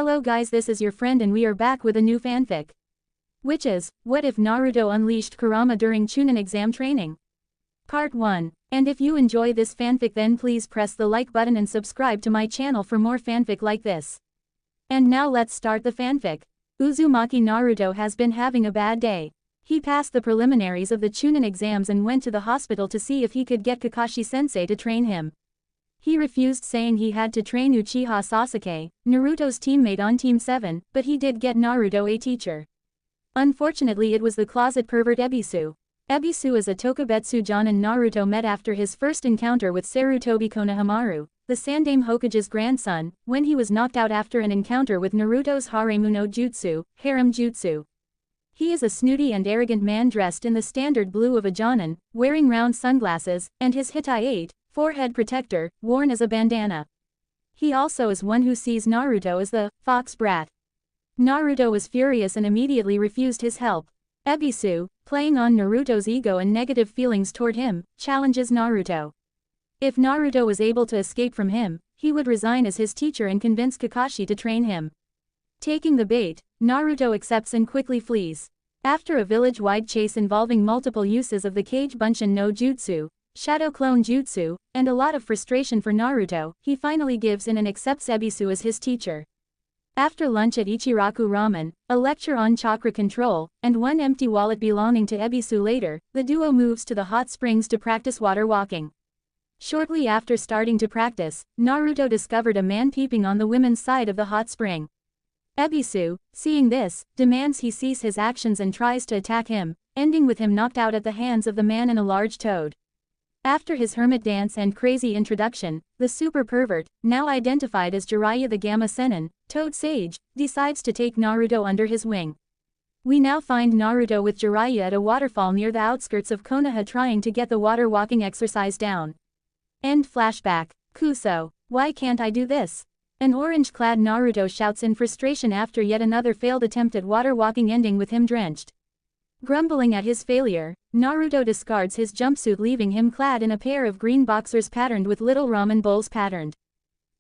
Hello guys, this is your friend and we are back with a new fanfic. Which is, what if Naruto unleashed Kurama during Chūnin exam training? Part 1. And if you enjoy this fanfic then please press the like button and subscribe to my channel for more fanfic like this. And now let's start the fanfic. Uzumaki Naruto has been having a bad day. He passed the preliminaries of the Chūnin exams and went to the hospital to see if he could get Kakashi-sensei to train him. He refused, saying he had to train Uchiha Sasuke, Naruto's teammate on Team 7, but he did get Naruto a teacher. Unfortunately it was the closet pervert Ebisu. Ebisu is a Tokubetsu Jonin Naruto met after his first encounter with Sarutobi Konohamaru, the Sandaime Hokage's grandson, when he was knocked out after an encounter with Naruto's Haremu no Jutsu, harem jutsu. He is a snooty and arrogant man dressed in the standard blue of a Jonin, wearing round sunglasses, and his Hitai-8 forehead protector, worn as a bandana. He also is one who sees Naruto as the fox brat. Naruto was furious and immediately refused his help. Ebisu, playing on Naruto's ego and negative feelings toward him, challenges Naruto. If Naruto was able to escape from him, he would resign as his teacher and convince Kakashi to train him. Taking the bait, Naruto accepts and quickly flees. After a village-wide chase involving multiple uses of the Kage Bunshin no Jutsu, Shadow Clone Jutsu, and a lot of frustration for Naruto, he finally gives in and accepts Ebisu as his teacher. After lunch at Ichiraku Ramen, a lecture on chakra control, and one empty wallet belonging to Ebisu later, the duo moves to the hot springs to practice water walking. Shortly after starting to practice, Naruto discovered a man peeping on the women's side of the hot spring. Ebisu, seeing this, demands he cease his actions and tries to attack him, ending with him knocked out at the hands of the man and a large toad. After his hermit dance and crazy introduction, the super pervert, now identified as Jiraiya the Gamma Sennin, Toad Sage, decides to take Naruto under his wing. We now find Naruto with Jiraiya at a waterfall near the outskirts of Konoha trying to get the water walking exercise down. End flashback. Kuso, why can't I do this? An orange-clad Naruto shouts in frustration after yet another failed attempt at water walking ending with him drenched. Grumbling at his failure, Naruto discards his jumpsuit leaving him clad in a pair of green boxers patterned with little ramen bowls patterned.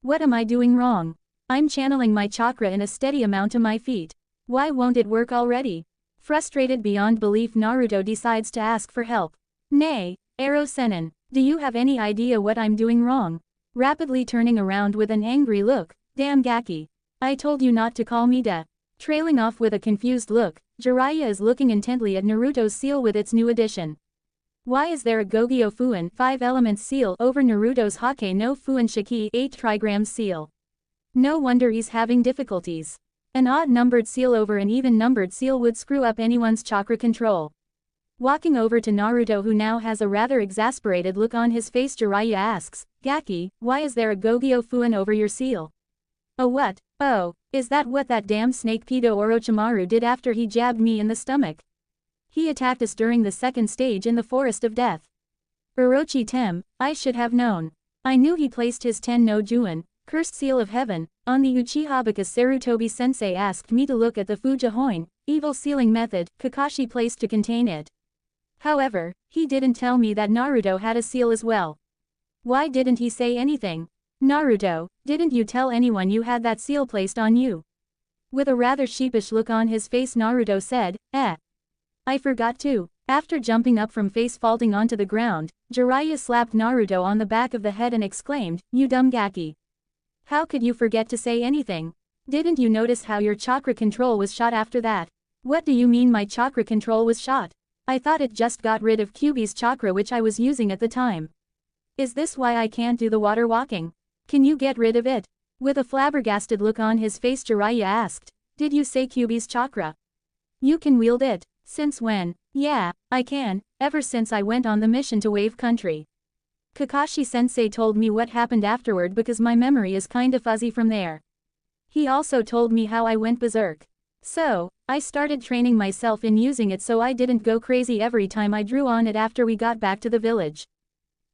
What am I doing wrong? I'm channeling my chakra in a steady amount to my feet. Why won't it work already? Frustrated beyond belief, Naruto decides to ask for help. Nay, Ero Sennin, do you have any idea what I'm doing wrong? Rapidly turning around with an angry look, damn Gaki. I told you not to call me da. Trailing off with a confused look, Jiraiya is looking intently at Naruto's seal with its new addition. Why is there a Gogyo Fuin 5 elements seal over Naruto's Hake no Fuin Shiki 8 trigrams seal? No wonder he's having difficulties. An odd-numbered seal over an even-numbered seal would screw up anyone's chakra control. Walking over to Naruto, who now has a rather exasperated look on his face, Jiraiya asks, Gaki, why is there a Gogyo Fuin over your seal? A what? Oh, is that what that damn snake pedo Orochimaru did after he jabbed me in the stomach? He attacked us during the second stage in the Forest of Death. Orochi Tem, I should have known. I knew he placed his Ten no Juin, cursed seal of heaven, on the Uchiha because Sarutobi-sensei asked me to look at the Fujihoin, evil sealing method, Kakashi placed to contain it. However, he didn't tell me that Naruto had a seal as well. Why didn't he say anything? Naruto, didn't you tell anyone you had that seal placed on you? With a rather sheepish look on his face, Naruto said, I forgot to. After jumping up from face faulting onto the ground, Jiraiya slapped Naruto on the back of the head and exclaimed, you dumb Gaki. How could you forget to say anything? Didn't you notice how your chakra control was shot after that? What do you mean my chakra control was shot? I thought it just got rid of Kyuubi's chakra which I was using at the time. Is this why I can't do the water walking? Can you get rid of it? With a flabbergasted look on his face, Jiraiya asked, did you say Kyuubi's chakra? You can wield it. Since when? Yeah, I can, ever since I went on the mission to Wave Country. Kakashi-sensei told me what happened afterward because my memory is kinda fuzzy from there. He also told me how I went berserk. So, I started training myself in using it so I didn't go crazy every time I drew on it after we got back to the village.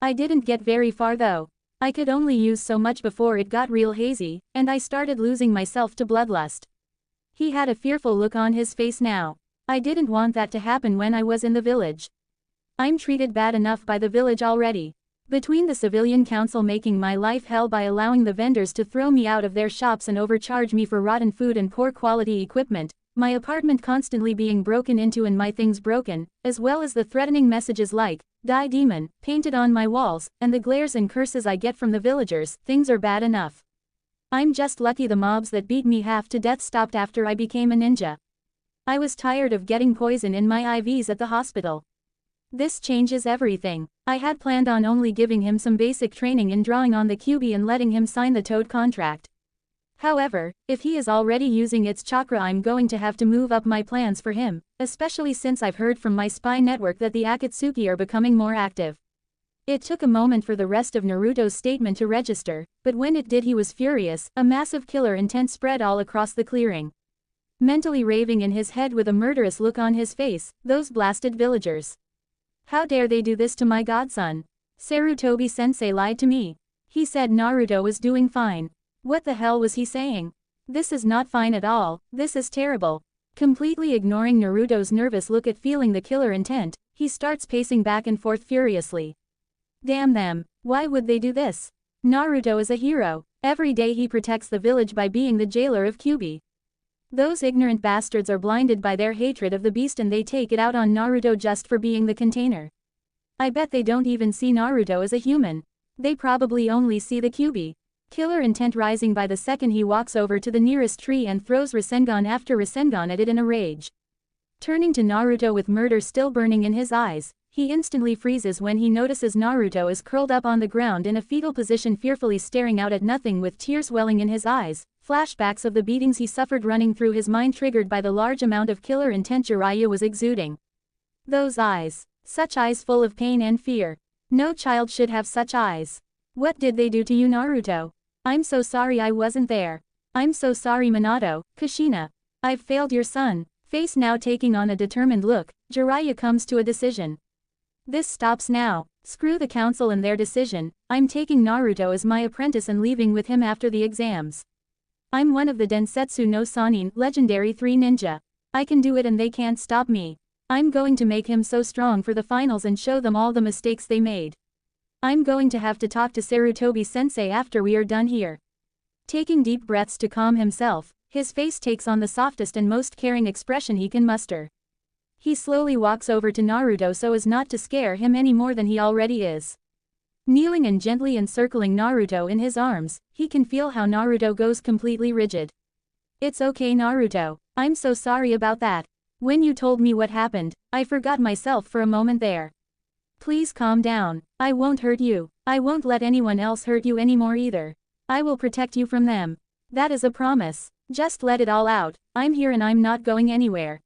I didn't get very far though. I could only use so much before it got real hazy, and I started losing myself to bloodlust. He had a fearful look on his face now. I didn't want that to happen when I was in the village. I'm treated bad enough by the village already. Between the civilian council making my life hell by allowing the vendors to throw me out of their shops and overcharge me for rotten food and poor quality equipment, my apartment constantly being broken into and my things broken, as well as the threatening messages like, "Die demon," painted on my walls, and the glares and curses I get from the villagers, things are bad enough. I'm just lucky the mobs that beat me half to death stopped after I became a ninja. I was tired of getting poison in my IVs at the hospital. This changes everything. I had planned on only giving him some basic training in drawing on the QB and letting him sign the Toad contract. However, if he is already using its chakra, I'm going to have to move up my plans for him, especially since I've heard from my spy network that the Akatsuki are becoming more active. It took a moment for the rest of Naruto's statement to register, but when it did he was furious. A massive killer intent spread all across the clearing. Mentally raving in his head with a murderous look on his face, those blasted villagers. How dare they do this to my godson? Sarutobi-sensei lied to me. He said Naruto was doing fine. What the hell was he saying? This is not fine at all, this is terrible. Completely ignoring Naruto's nervous look at feeling the killer intent, he starts pacing back and forth furiously. Damn them, why would they do this? Naruto is a hero. Every day he protects the village by being the jailer of Kyuubi. Those ignorant bastards are blinded by their hatred of the beast and they take it out on Naruto just for being the container. I bet they don't even see Naruto as a human. They probably only see the Kyuubi. Killer intent rising by the second he walks over to the nearest tree and throws Rasengan after Rasengan at it in a rage. Turning to Naruto with murder still burning in his eyes, he instantly freezes when he notices Naruto is curled up on the ground in a fetal position, fearfully staring out at nothing with tears welling in his eyes. Flashbacks of the beatings he suffered running through his mind triggered by the large amount of killer intent Jiraiya was exuding. Those eyes. Such eyes full of pain and fear. No child should have such eyes. What did they do to you, Naruto? I'm so sorry I wasn't there. I'm so sorry, Minato, Kushina. I've failed your son. Face now taking on a determined look, Jiraiya comes to a decision. This stops now. Screw the council and their decision. I'm taking Naruto as my apprentice and leaving with him after the exams. I'm one of the Densetsu no Sannin, legendary 3 ninja. I can do it and they can't stop me. I'm going to make him so strong for the finals and show them all the mistakes they made. I'm going to have to talk to Sarutobi-sensei after we are done here. Taking deep breaths to calm himself, his face takes on the softest and most caring expression he can muster. He slowly walks over to Naruto so as not to scare him any more than he already is. Kneeling and gently encircling Naruto in his arms, he can feel how Naruto goes completely rigid. It's okay, Naruto. I'm so sorry about that. When you told me what happened, I forgot myself for a moment there. Please calm down. I won't hurt you. I won't let anyone else hurt you anymore either. I will protect you from them. That is a promise. Just let it all out. I'm here and I'm not going anywhere.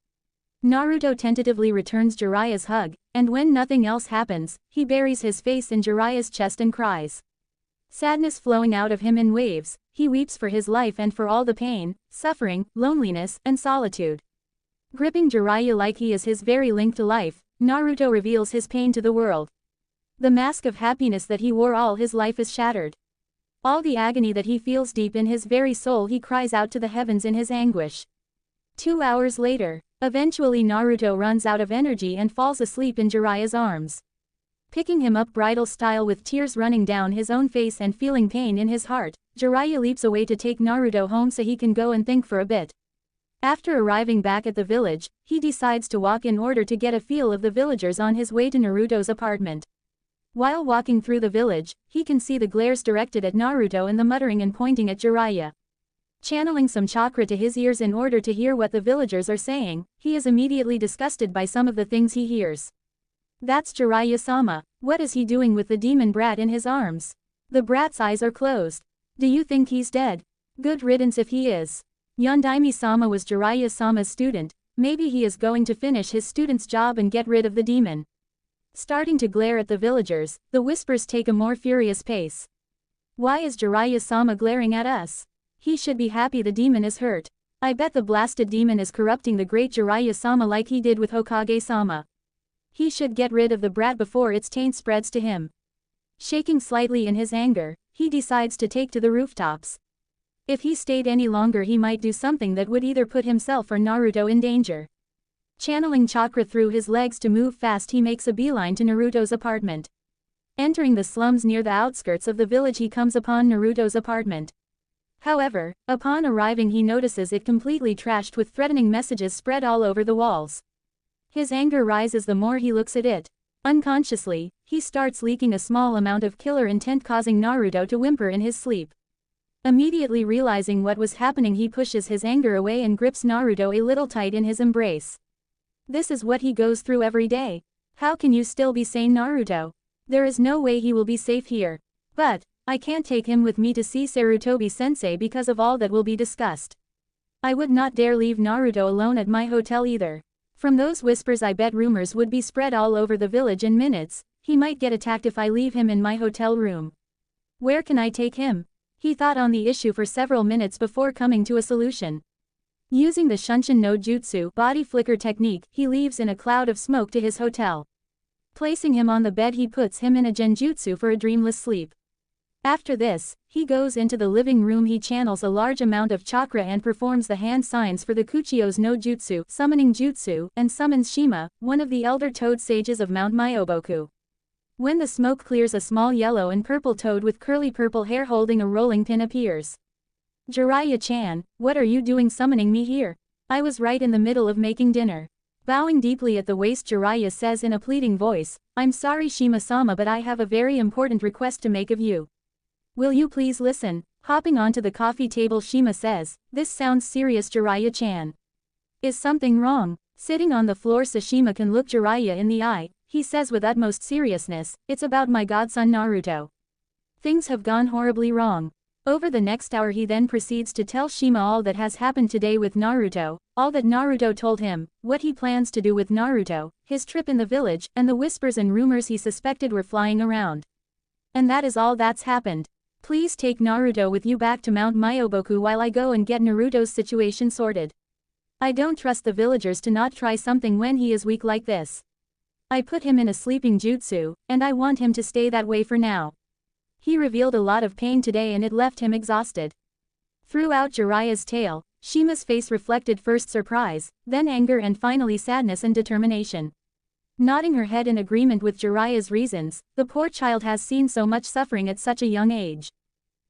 Naruto tentatively returns Jiraiya's hug, and when nothing else happens, he buries his face in Jiraiya's chest and cries. Sadness flowing out of him in waves, he weeps for his life and for all the pain, suffering, loneliness, and solitude. Gripping Jiraiya like he is his very link to life, Naruto reveals his pain to the world. The mask of happiness that he wore all his life is shattered. All the agony that he feels deep in his very soul he cries out to the heavens in his anguish. 2 hours later, eventually Naruto runs out of energy and falls asleep in Jiraiya's arms. Picking him up bridal style with tears running down his own face and feeling pain in his heart, Jiraiya leaps away to take Naruto home so he can go and think for a bit. After arriving back at the village, he decides to walk in order to get a feel of the villagers on his way to Naruto's apartment. While walking through the village, he can see the glares directed at Naruto and the muttering and pointing at Jiraiya. Channeling some chakra to his ears in order to hear what the villagers are saying, he is immediately disgusted by some of the things he hears. That's Jiraiya-sama. What is he doing with the demon brat in his arms? The brat's eyes are closed. Do you think he's dead? Good riddance if he is. Yondaime-sama was Jiraiya-sama's student, maybe he is going to finish his student's job and get rid of the demon. Starting to glare at the villagers, the whispers take a more furious pace. Why is Jiraiya-sama glaring at us? He should be happy the demon is hurt. I bet the blasted demon is corrupting the great Jiraiya-sama like he did with Hokage-sama. He should get rid of the brat before its taint spreads to him. Shaking slightly in his anger, he decides to take to the rooftops. If he stayed any longer he might do something that would either put himself or Naruto in danger. Channeling chakra through his legs to move fast, he makes a beeline to Naruto's apartment. Entering the slums near the outskirts of the village, he comes upon Naruto's apartment. However, upon arriving he notices it completely trashed with threatening messages spread all over the walls. His anger rises the more he looks at it. Unconsciously, he starts leaking a small amount of killer intent, causing Naruto to whimper in his sleep. Immediately realizing what was happening, he pushes his anger away and grips Naruto a little tight in his embrace. This is what he goes through every day. How can you still be sane, Naruto? There is no way he will be safe here. But I can't take him with me to see Sarutobi-sensei because of all that will be discussed. I would not dare leave Naruto alone at my hotel either. From those whispers I bet rumors would be spread all over the village in minutes. He might get attacked if I leave him in my hotel room. Where can I take him? He thought on the issue for several minutes before coming to a solution. Using the Shunshin no Jutsu body flicker technique, he leaves in a cloud of smoke to his hotel. Placing him on the bed, he puts him in a genjutsu for a dreamless sleep. After this, he goes into the living room. He channels a large amount of chakra and performs the hand signs for the Kuchiyos no Jutsu summoning jutsu, and summons Shima, one of the elder toad sages of Mount Myoboku. When the smoke clears, a small yellow and purple toad with curly purple hair holding a rolling pin appears. Jiraiya-chan, what are you doing summoning me here? I was right in the middle of making dinner. Bowing deeply at the waist, Jiraiya says in a pleading voice, I'm sorry Shima-sama, but I have a very important request to make of you. Will you please listen? Hopping onto the coffee table, Shima says, this sounds serious, Jiraiya-chan. Is something wrong? Sitting on the floor, Sashima can look Jiraiya in the eye. He says with utmost seriousness, it's about my godson Naruto. Things have gone horribly wrong. Over the next hour he then proceeds to tell Shima all that has happened today with Naruto, all that Naruto told him, what he plans to do with Naruto, his trip in the village, and the whispers and rumors he suspected were flying around. And that is all that's happened. Please take Naruto with you back to Mount Myoboku while I go and get Naruto's situation sorted. I don't trust the villagers to not try something when he is weak like this. I put him in a sleeping jutsu, and I want him to stay that way for now. He revealed a lot of pain today and it left him exhausted. Throughout Jiraiya's tale, Shima's face reflected first surprise, then anger, and finally sadness and determination. Nodding her head in agreement with Jiraiya's reasons, the poor child has seen so much suffering at such a young age.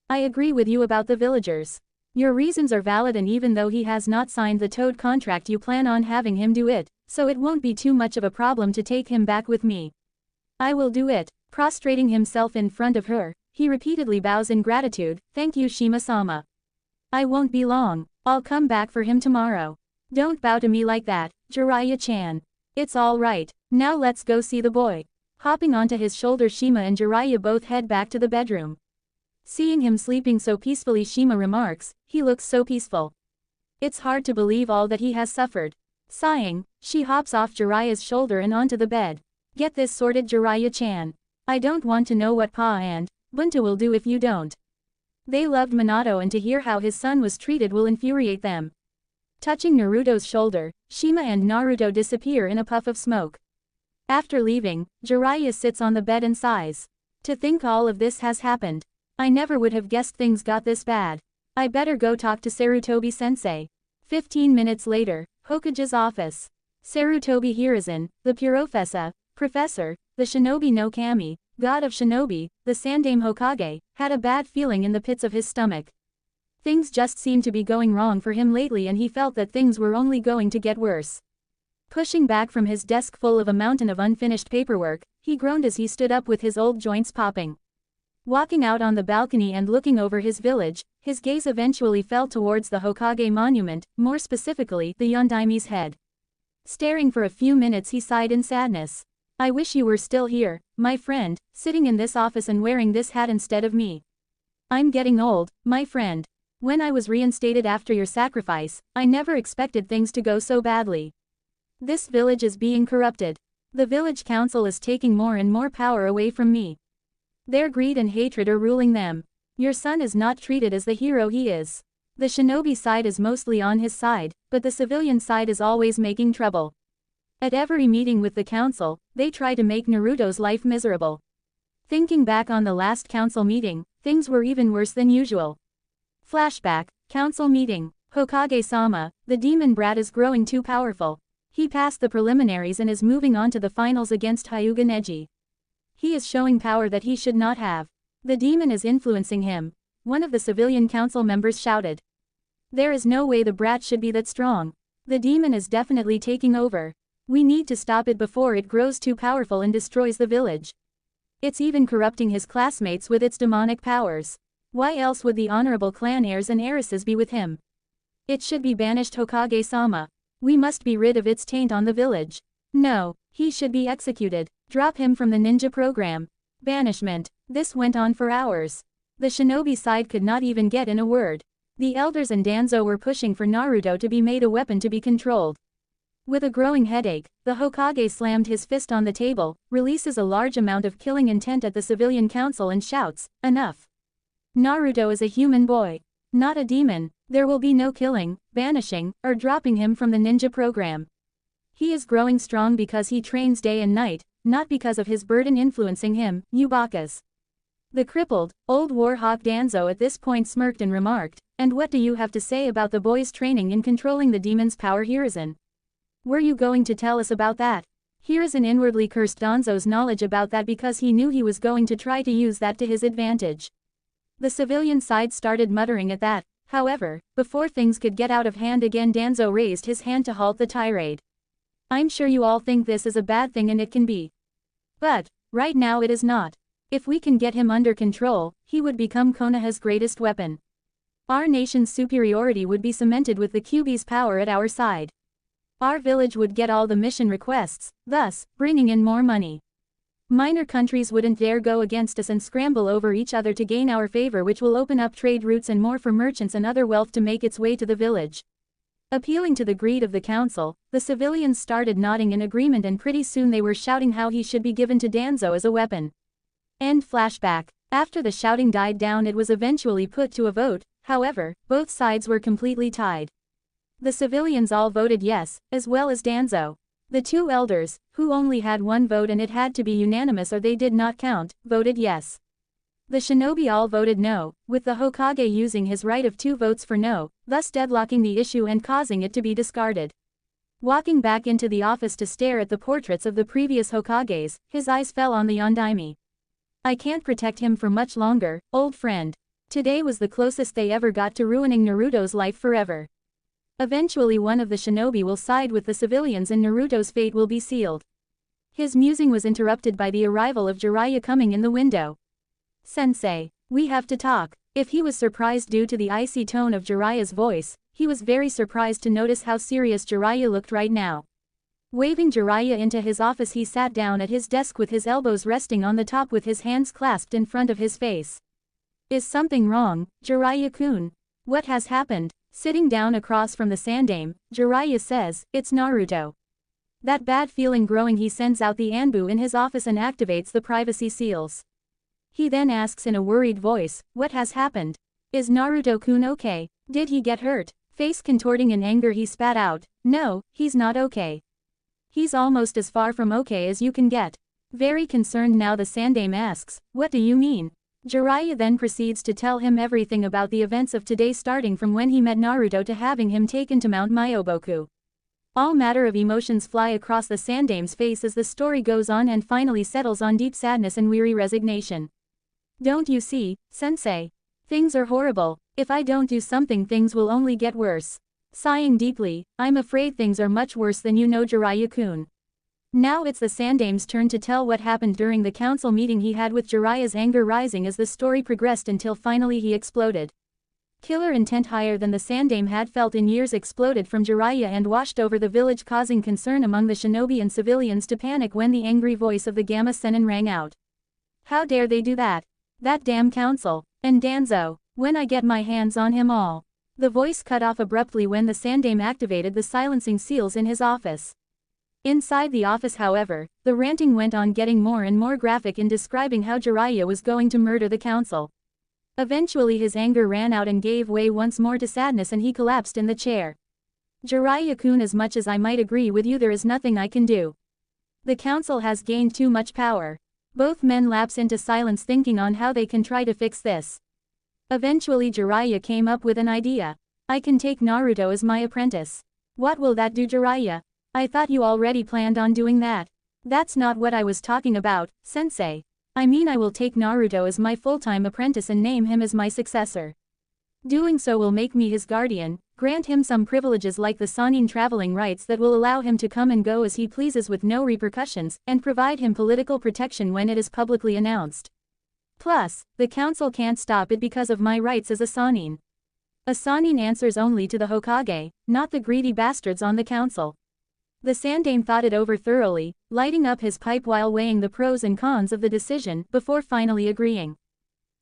I agree with you about the villagers. Your reasons are valid, and even though he has not signed the Toad contract, you plan on having him do it, so it won't be too much of a problem to take him back with me. I will do it. Prostrating himself in front of her, he repeatedly bows in gratitude. Thank you, Shima-sama. I won't be long. I'll come back for him tomorrow. Don't bow to me like that, Jiraiya-chan. It's all right. Now let's go see the boy. Hopping onto his shoulder, Shima and Jiraiya both head back to the bedroom. Seeing him sleeping so peacefully, Shima remarks, he looks so peaceful. It's hard to believe all that he has suffered. Sighing, she hops off Jiraiya's shoulder and onto the bed. Get this sorted, Jiraiya-chan. I don't want to know what Pa and Bunta will do if you don't. They loved Minato, and to hear how his son was treated will infuriate them. Touching Naruto's shoulder, Shima and Naruto disappear in a puff of smoke. After leaving, Jiraiya sits on the bed and sighs. To think all of this has happened. I never would have guessed things got this bad. I better go talk to Sarutobi-sensei. 15 minutes later, Hokage's office. Sarutobi Hiruzen, the Professor, the Shinobi no Kami, god of shinobi, the Sandaime Hokage, had a bad feeling in the pits of his stomach. Things just seemed to be going wrong for him lately, and he felt that things were only going to get worse. Pushing back from his desk full of a mountain of unfinished paperwork, he groaned as he stood up with his old joints popping. Walking out on the balcony and looking over his village, his gaze eventually fell towards the Hokage monument, more specifically, the Yondaime's head. Staring for a few minutes, he sighed in sadness. I wish you were still here, my friend, sitting in this office and wearing this hat instead of me. I'm getting old, my friend. When I was reinstated after your sacrifice, I never expected things to go so badly. This village is being corrupted. The village council is taking more and more power away from me. Their greed and hatred are ruling them. Your son is not treated as the hero he is. The shinobi side is mostly on his side, but the civilian side is always making trouble. At every meeting with the council, they try to make Naruto's life miserable. Thinking back on the last council meeting, things were even worse than usual. Flashback, council meeting. Hokage-sama, the demon brat is growing too powerful. He passed the preliminaries and is moving on to the finals against Hyuga Neji. He is showing power that he should not have. The demon is influencing him, one of the civilian council members shouted. There is no way the brat should be that strong. The demon is definitely taking over. We need to stop it before it grows too powerful and destroys the village. It's even corrupting his classmates with its demonic powers. Why else would the honorable clan heirs and heiresses be with him? It should be banished, Hokage-sama. We must be rid of its taint on the village. No, he should be executed. Drop him from the ninja program. Banishment. This went on for hours. The shinobi side could not even get in a word. The elders and Danzo were pushing for Naruto to be made a weapon to be controlled. With a growing headache, the Hokage slammed his fist on the table, releases a large amount of killing intent at the civilian council and shouts, "Enough! Naruto is a human boy, not a demon. There will be no killing, banishing, or dropping him from the ninja program. He is growing strong because he trains day and night, not because of his burden influencing him, you bakas." The crippled, old warhawk Danzo at this point smirked and remarked, "And what do you have to say about the boy's training in controlling the demon's power, Hiruzen? Were you going to tell us about that?" Hiruzen inwardly cursed Danzo's knowledge about that because he knew he was going to try to use that to his advantage. The civilian side started muttering at that. However, before things could get out of hand again, Danzo raised his hand to halt the tirade. "I'm sure you all think this is a bad thing, and it can be. But, right now it is not. If we can get him under control, he would become Konoha's greatest weapon. Our nation's superiority would be cemented with the Kyuubi's power at our side. Our village would get all the mission requests, thus, bringing in more money. Minor countries wouldn't dare go against us and scramble over each other to gain our favor, which will open up trade routes and more for merchants and other wealth to make its way to the village." Appealing to the greed of the council, the civilians started nodding in agreement, and pretty soon they were shouting how he should be given to Danzo as a weapon. End flashback. After the shouting died down, it was eventually put to a vote. However, both sides were completely tied. The civilians all voted yes, as well as Danzo. The two elders, who only had one vote and it had to be unanimous or they did not count, voted yes. The shinobi all voted no, with the Hokage using his right of 2 votes for no, thus deadlocking the issue and causing it to be discarded. Walking back into the office to stare at the portraits of the previous Hokages, his eyes fell on the Yondaime. "I can't protect him for much longer, old friend. Today was the closest they ever got to ruining Naruto's life forever. Eventually one of the shinobi will side with the civilians and Naruto's fate will be sealed." His musing was interrupted by the arrival of Jiraiya coming in the window. "Sensei, we have to talk." If he was surprised due to the icy tone of Jiraiya's voice, he was very surprised to notice how serious Jiraiya looked right now. Waving Jiraiya into his office, he sat down at his desk with his elbows resting on the top with his hands clasped in front of his face. "Is something wrong, Jiraiya-kun? What has happened?" Sitting down across from the Sandaime, Jiraiya says, "It's Naruto." That bad feeling growing, he sends out the Anbu in his office and activates the privacy seals. He then asks in a worried voice, "What has happened? Is Naruto-kun okay? Did he get hurt?" Face contorting in anger, he spat out, "No, he's not okay. He's almost as far from okay as you can get." Very concerned now, the Sandaime asks, "What do you mean?" Jiraiya then proceeds to tell him everything about the events of today, starting from when he met Naruto to having him taken to Mount Myoboku. All matter of emotions fly across the Sandaime's face as the story goes on and finally settles on deep sadness and weary resignation. "Don't you see, sensei? Things are horrible. If I don't do something, things will only get worse." Sighing deeply, "I'm afraid things are much worse than you know, Jiraiya-kun." Now it's the Sandaime's turn to tell what happened during the council meeting he had, with Jiraiya's anger rising as the story progressed until finally he exploded. Killer intent higher than the Sandaime had felt in years exploded from Jiraiya and washed over the village, causing concern among the shinobi and civilians to panic when the angry voice of the Gamma Sennin rang out. "How dare they do that? That damn council! And Danzo! When I get my hands on him all!" The voice cut off abruptly when the Sandaime activated the silencing seals in his office. Inside the office, however, the ranting went on, getting more and more graphic in describing how Jiraiya was going to murder the council. Eventually his anger ran out and gave way once more to sadness, and he collapsed in the chair. "Jiraiya-kun, as much as I might agree with you, there is nothing I can do. The council has gained too much power." Both men lapse into silence, thinking on how they can try to fix this. Eventually Jiraiya came up with an idea. "I can take Naruto as my apprentice." "What will that do, Jiraiya? I thought you already planned on doing that." "That's not what I was talking about, sensei. I mean, I will take Naruto as my full-time apprentice and name him as my successor. Doing so will make me his guardian, grant him some privileges like the Sannin traveling rights that will allow him to come and go as he pleases with no repercussions, and provide him political protection when it is publicly announced. Plus, the council can't stop it because of my rights as a Sannin. A Sannin answers only to the Hokage, not the greedy bastards on the council. The Sandaime thought it over thoroughly, lighting up his pipe while weighing the pros and cons of the decision before finally agreeing.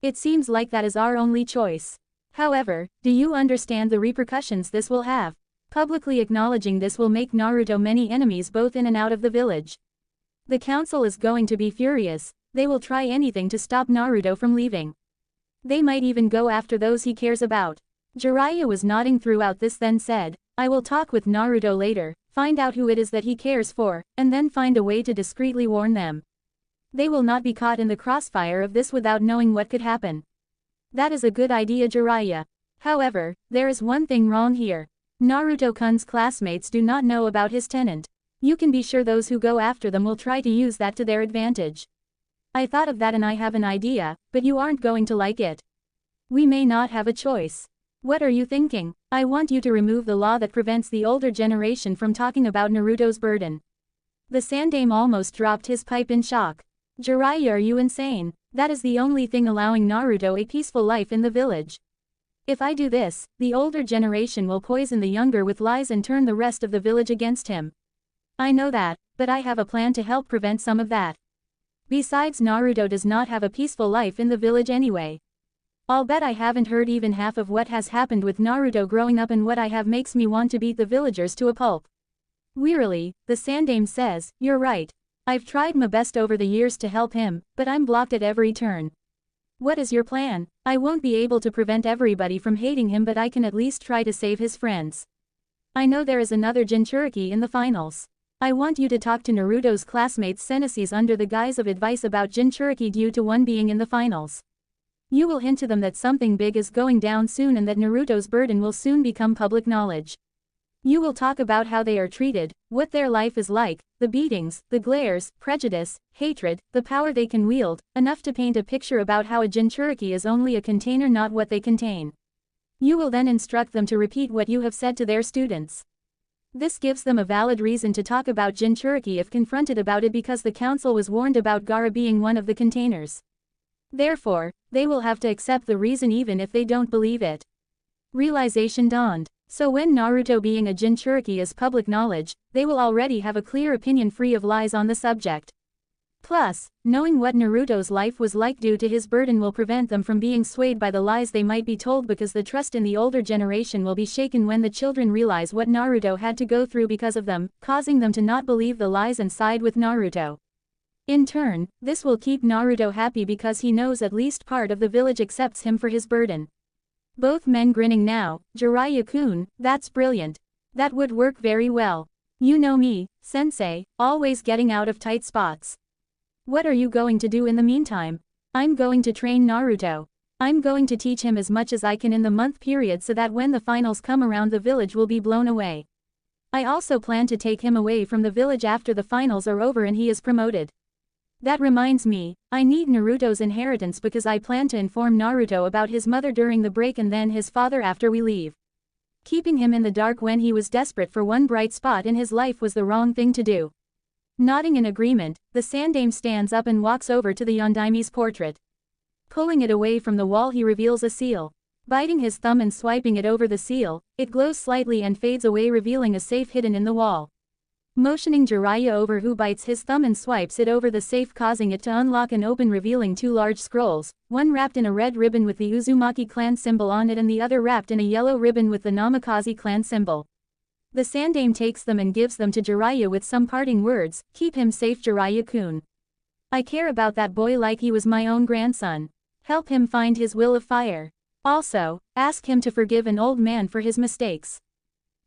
It seems like that is our only choice. However, do you understand the repercussions this will have? Publicly acknowledging this will make Naruto many enemies both in and out of the village. The council is going to be furious, they will try anything to stop Naruto from leaving. They might even go after those he cares about. Jiraiya was nodding throughout this, then said, I will talk with Naruto later, find out who it is that he cares for, and then find a way to discreetly warn them. They will not be caught in the crossfire of this without knowing what could happen. That is a good idea, Jiraiya. However, there is one thing wrong here. Naruto-kun's classmates do not know about his tenant. You can be sure those who go after them will try to use that to their advantage. I thought of that and I have an idea, but you aren't going to like it. We may not have a choice. What are you thinking? I want you to remove the law that prevents the older generation from talking about Naruto's burden. The Sandaime almost dropped his pipe in shock. Jiraiya, are you insane? That is the only thing allowing Naruto a peaceful life in the village. If I do this, the older generation will poison the younger with lies and turn the rest of the village against him. I know that, but I have a plan to help prevent some of that. Besides, Naruto does not have a peaceful life in the village anyway. I'll bet I haven't heard even half of what has happened with Naruto growing up, and what I have makes me want to beat the villagers to a pulp. Wearily, the Sandaime says, you're right. I've tried my best over the years to help him, but I'm blocked at every turn. What is your plan? I won't be able to prevent everybody from hating him, but I can at least try to save his friends. I know there is another Jinchuriki in the finals. I want you to talk to Naruto's classmates Senseis under the guise of advice about Jinchuriki due to one being in the finals. You will hint to them that something big is going down soon and that Naruto's burden will soon become public knowledge. You will talk about how they are treated, what their life is like, the beatings, the glares, prejudice, hatred, the power they can wield, enough to paint a picture about how a Jinchuriki is only a container, not what they contain. You will then instruct them to repeat what you have said to their students. This gives them a valid reason to talk about Jinchuriki if confronted about it, because the council was warned about Gaara being one of the containers. Therefore, they will have to accept the reason even if they don't believe it. Realization dawned. So when Naruto being a Jinchuriki is public knowledge, they will already have a clear opinion free of lies on the subject. Plus, knowing what Naruto's life was like due to his burden will prevent them from being swayed by the lies they might be told, because the trust in the older generation will be shaken when the children realize what Naruto had to go through because of them, causing them to not believe the lies and side with Naruto. In turn, this will keep Naruto happy because he knows at least part of the village accepts him for his burden. Both men grinning now. Jiraiya-kun, that's brilliant. That would work very well. You know me, sensei, always getting out of tight spots. What are you going to do in the meantime? I'm going to train Naruto. I'm going to teach him as much as I can in the month period so that when the finals come around the village will be blown away. I also plan to take him away from the village after the finals are over and he is promoted. That reminds me, I need Naruto's inheritance because I plan to inform Naruto about his mother during the break and then his father after we leave. Keeping him in the dark when he was desperate for one bright spot in his life was the wrong thing to do. Nodding in agreement, the Sandaime stands up and walks over to the Yondaime's portrait. Pulling it away from the wall, he reveals a seal. Biting his thumb and swiping it over the seal, it glows slightly and fades away, revealing a safe hidden in the wall. Motioning Jiraiya over, who bites his thumb and swipes it over the safe, causing it to unlock and open, revealing two large scrolls, one wrapped in a red ribbon with the Uzumaki clan symbol on it and the other wrapped in a yellow ribbon with the Namikaze clan symbol. The Sandaime takes them and gives them to Jiraiya with some parting words, "Keep him safe, Jiraiya-kun. I care about that boy like he was my own grandson. Help him find his will of fire. Also, ask him to forgive an old man for his mistakes."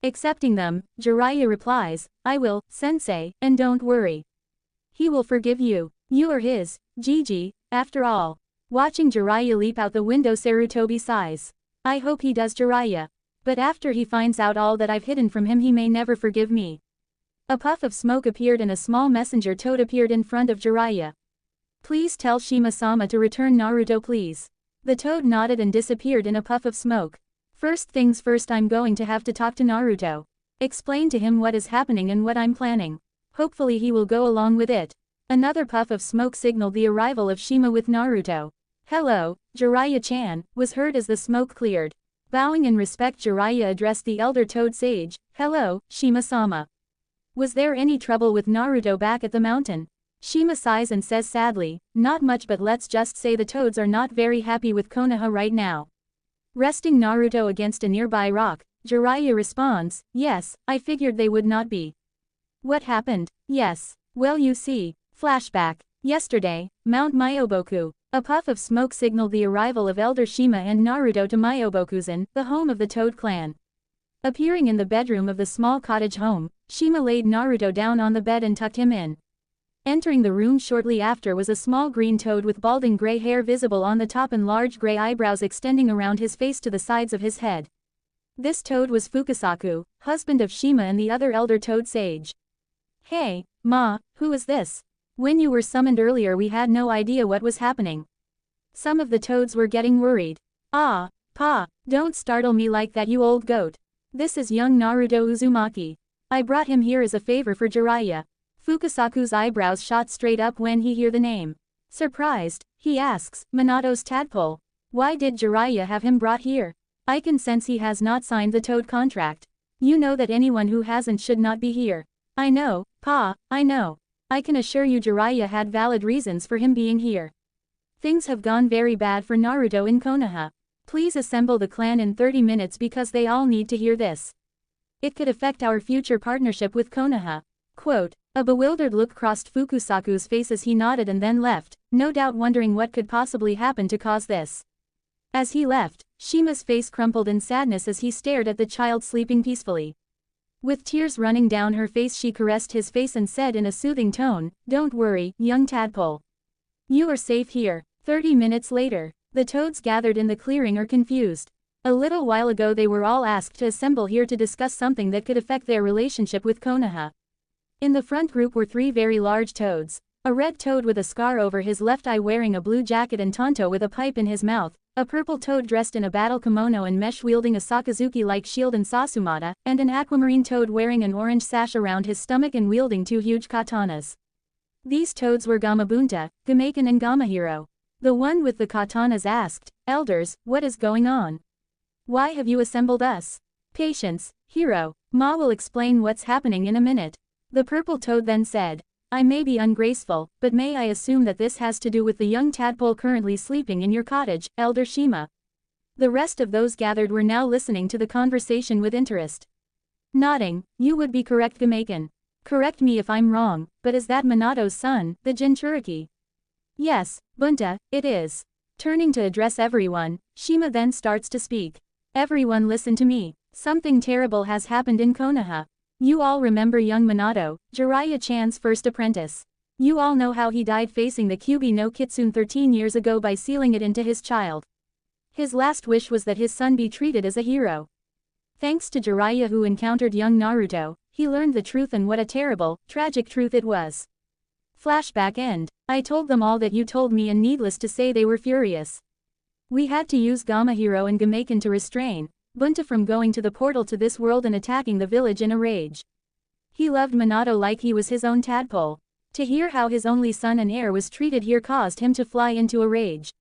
Accepting them, Jiraiya replies, "I will, sensei, and don't worry. He will forgive you. You are his, Gigi, after all." Watching Jiraiya leap out the window, Sarutobi sighs. "I hope he does, Jiraiya. But after he finds out all that I've hidden from him, he may never forgive me." A puff of smoke appeared and a small messenger toad appeared in front of Jiraiya. Please tell Shima-sama to return Naruto please. The toad nodded and disappeared in a puff of smoke. First things first, I'm going to have to talk to Naruto. Explain to him what is happening and what I'm planning. Hopefully he will go along with it. Another puff of smoke signaled the arrival of Shima with Naruto. Hello, Jiraiya-chan, was heard as the smoke cleared. Bowing in respect, Jiraiya addressed the elder toad sage. Hello, Shima-sama. Was there any trouble with Naruto back at the mountain? Shima sighs and says sadly, not much, but let's just say the toads are not very happy with Konoha right now. Resting Naruto against a nearby rock, Jiraiya responds, yes, I figured they would not be. What happened? Yes. Well, you see. Flashback. Yesterday, Mount Myoboku. A puff of smoke signaled the arrival of Elder Shima and Naruto to Myobokuzen, the home of the Toad clan. Appearing in the bedroom of the small cottage home, Shima laid Naruto down on the bed and tucked him in. Entering the room shortly after was a small green toad with balding gray hair visible on the top and large gray eyebrows extending around his face to the sides of his head. This toad was Fukasaku, husband of Shima and the other elder toad sage. Hey, Ma, who is this? When you were summoned earlier we had no idea what was happening. Some of the toads were getting worried. Ah, Pa, don't startle me like that, you old goat. This is young Naruto Uzumaki. I brought him here as a favor for Jiraiya. Fukasaku's eyebrows shot straight up when he heard the name. Surprised, he asks, Minato's tadpole. Why did Jiraiya have him brought here? I can sense he has not signed the toad contract. You know that anyone who hasn't should not be here. I know, Pa, I know. I can assure you Jiraiya had valid reasons for him being here. Things have gone very bad for Naruto in Konoha. Please assemble the clan in 30 minutes because they all need to hear this. It could affect our future partnership with Konoha. Quote, a bewildered look crossed Fukasaku's face as he nodded and then left, no doubt wondering what could possibly happen to cause this. As he left, Shima's face crumpled in sadness as he stared at the child sleeping peacefully. With tears running down her face, she caressed his face and said in a soothing tone, don't worry, young tadpole. You are safe here. 30 minutes later, the toads gathered in the clearing are confused. A little while ago they were all asked to assemble here to discuss something that could affect their relationship with Konoha. In the front group were 3 very large toads, a red toad with a scar over his left eye wearing a blue jacket and Tonto with a pipe in his mouth, a purple toad dressed in a battle kimono and mesh wielding a Sakazuki-like shield and Sasumata, and an aquamarine toad wearing an orange sash around his stomach and wielding 2 huge katanas. These toads were Gamabunta, Gameiken and Gamahiro. The one with the katanas asked, Elders, what is going on? Why have you assembled us? Patience, hero. Ma will explain what's happening in a minute. The purple toad then said, I may be ungraceful, but may I assume that this has to do with the young tadpole currently sleeping in your cottage, Elder Shima? The rest of those gathered were now listening to the conversation with interest. Nodding, you would be correct, Gameiken. Correct me if I'm wrong, but is that Minato's son, the Jinchuriki? Yes, Bunta, it is. Turning to address everyone, Shima then starts to speak. Everyone listen to me. Something terrible has happened in Konoha. You all remember young Minato, Jiraiya-chan's first apprentice. You all know how he died facing the Kyuubi no Kitsune 13 years ago by sealing it into his child. His last wish was that his son be treated as a hero. Thanks to Jiraiya who encountered young Naruto, he learned the truth, and what a terrible, tragic truth it was. Flashback end. I told them all that you told me, and needless to say they were furious. We had to use Gamahiro and Gameiken to restrain Bunta from going to the portal to this world and attacking the village in a rage. He loved Minato like he was his own tadpole. To hear how his only son and heir was treated here caused him to fly into a rage.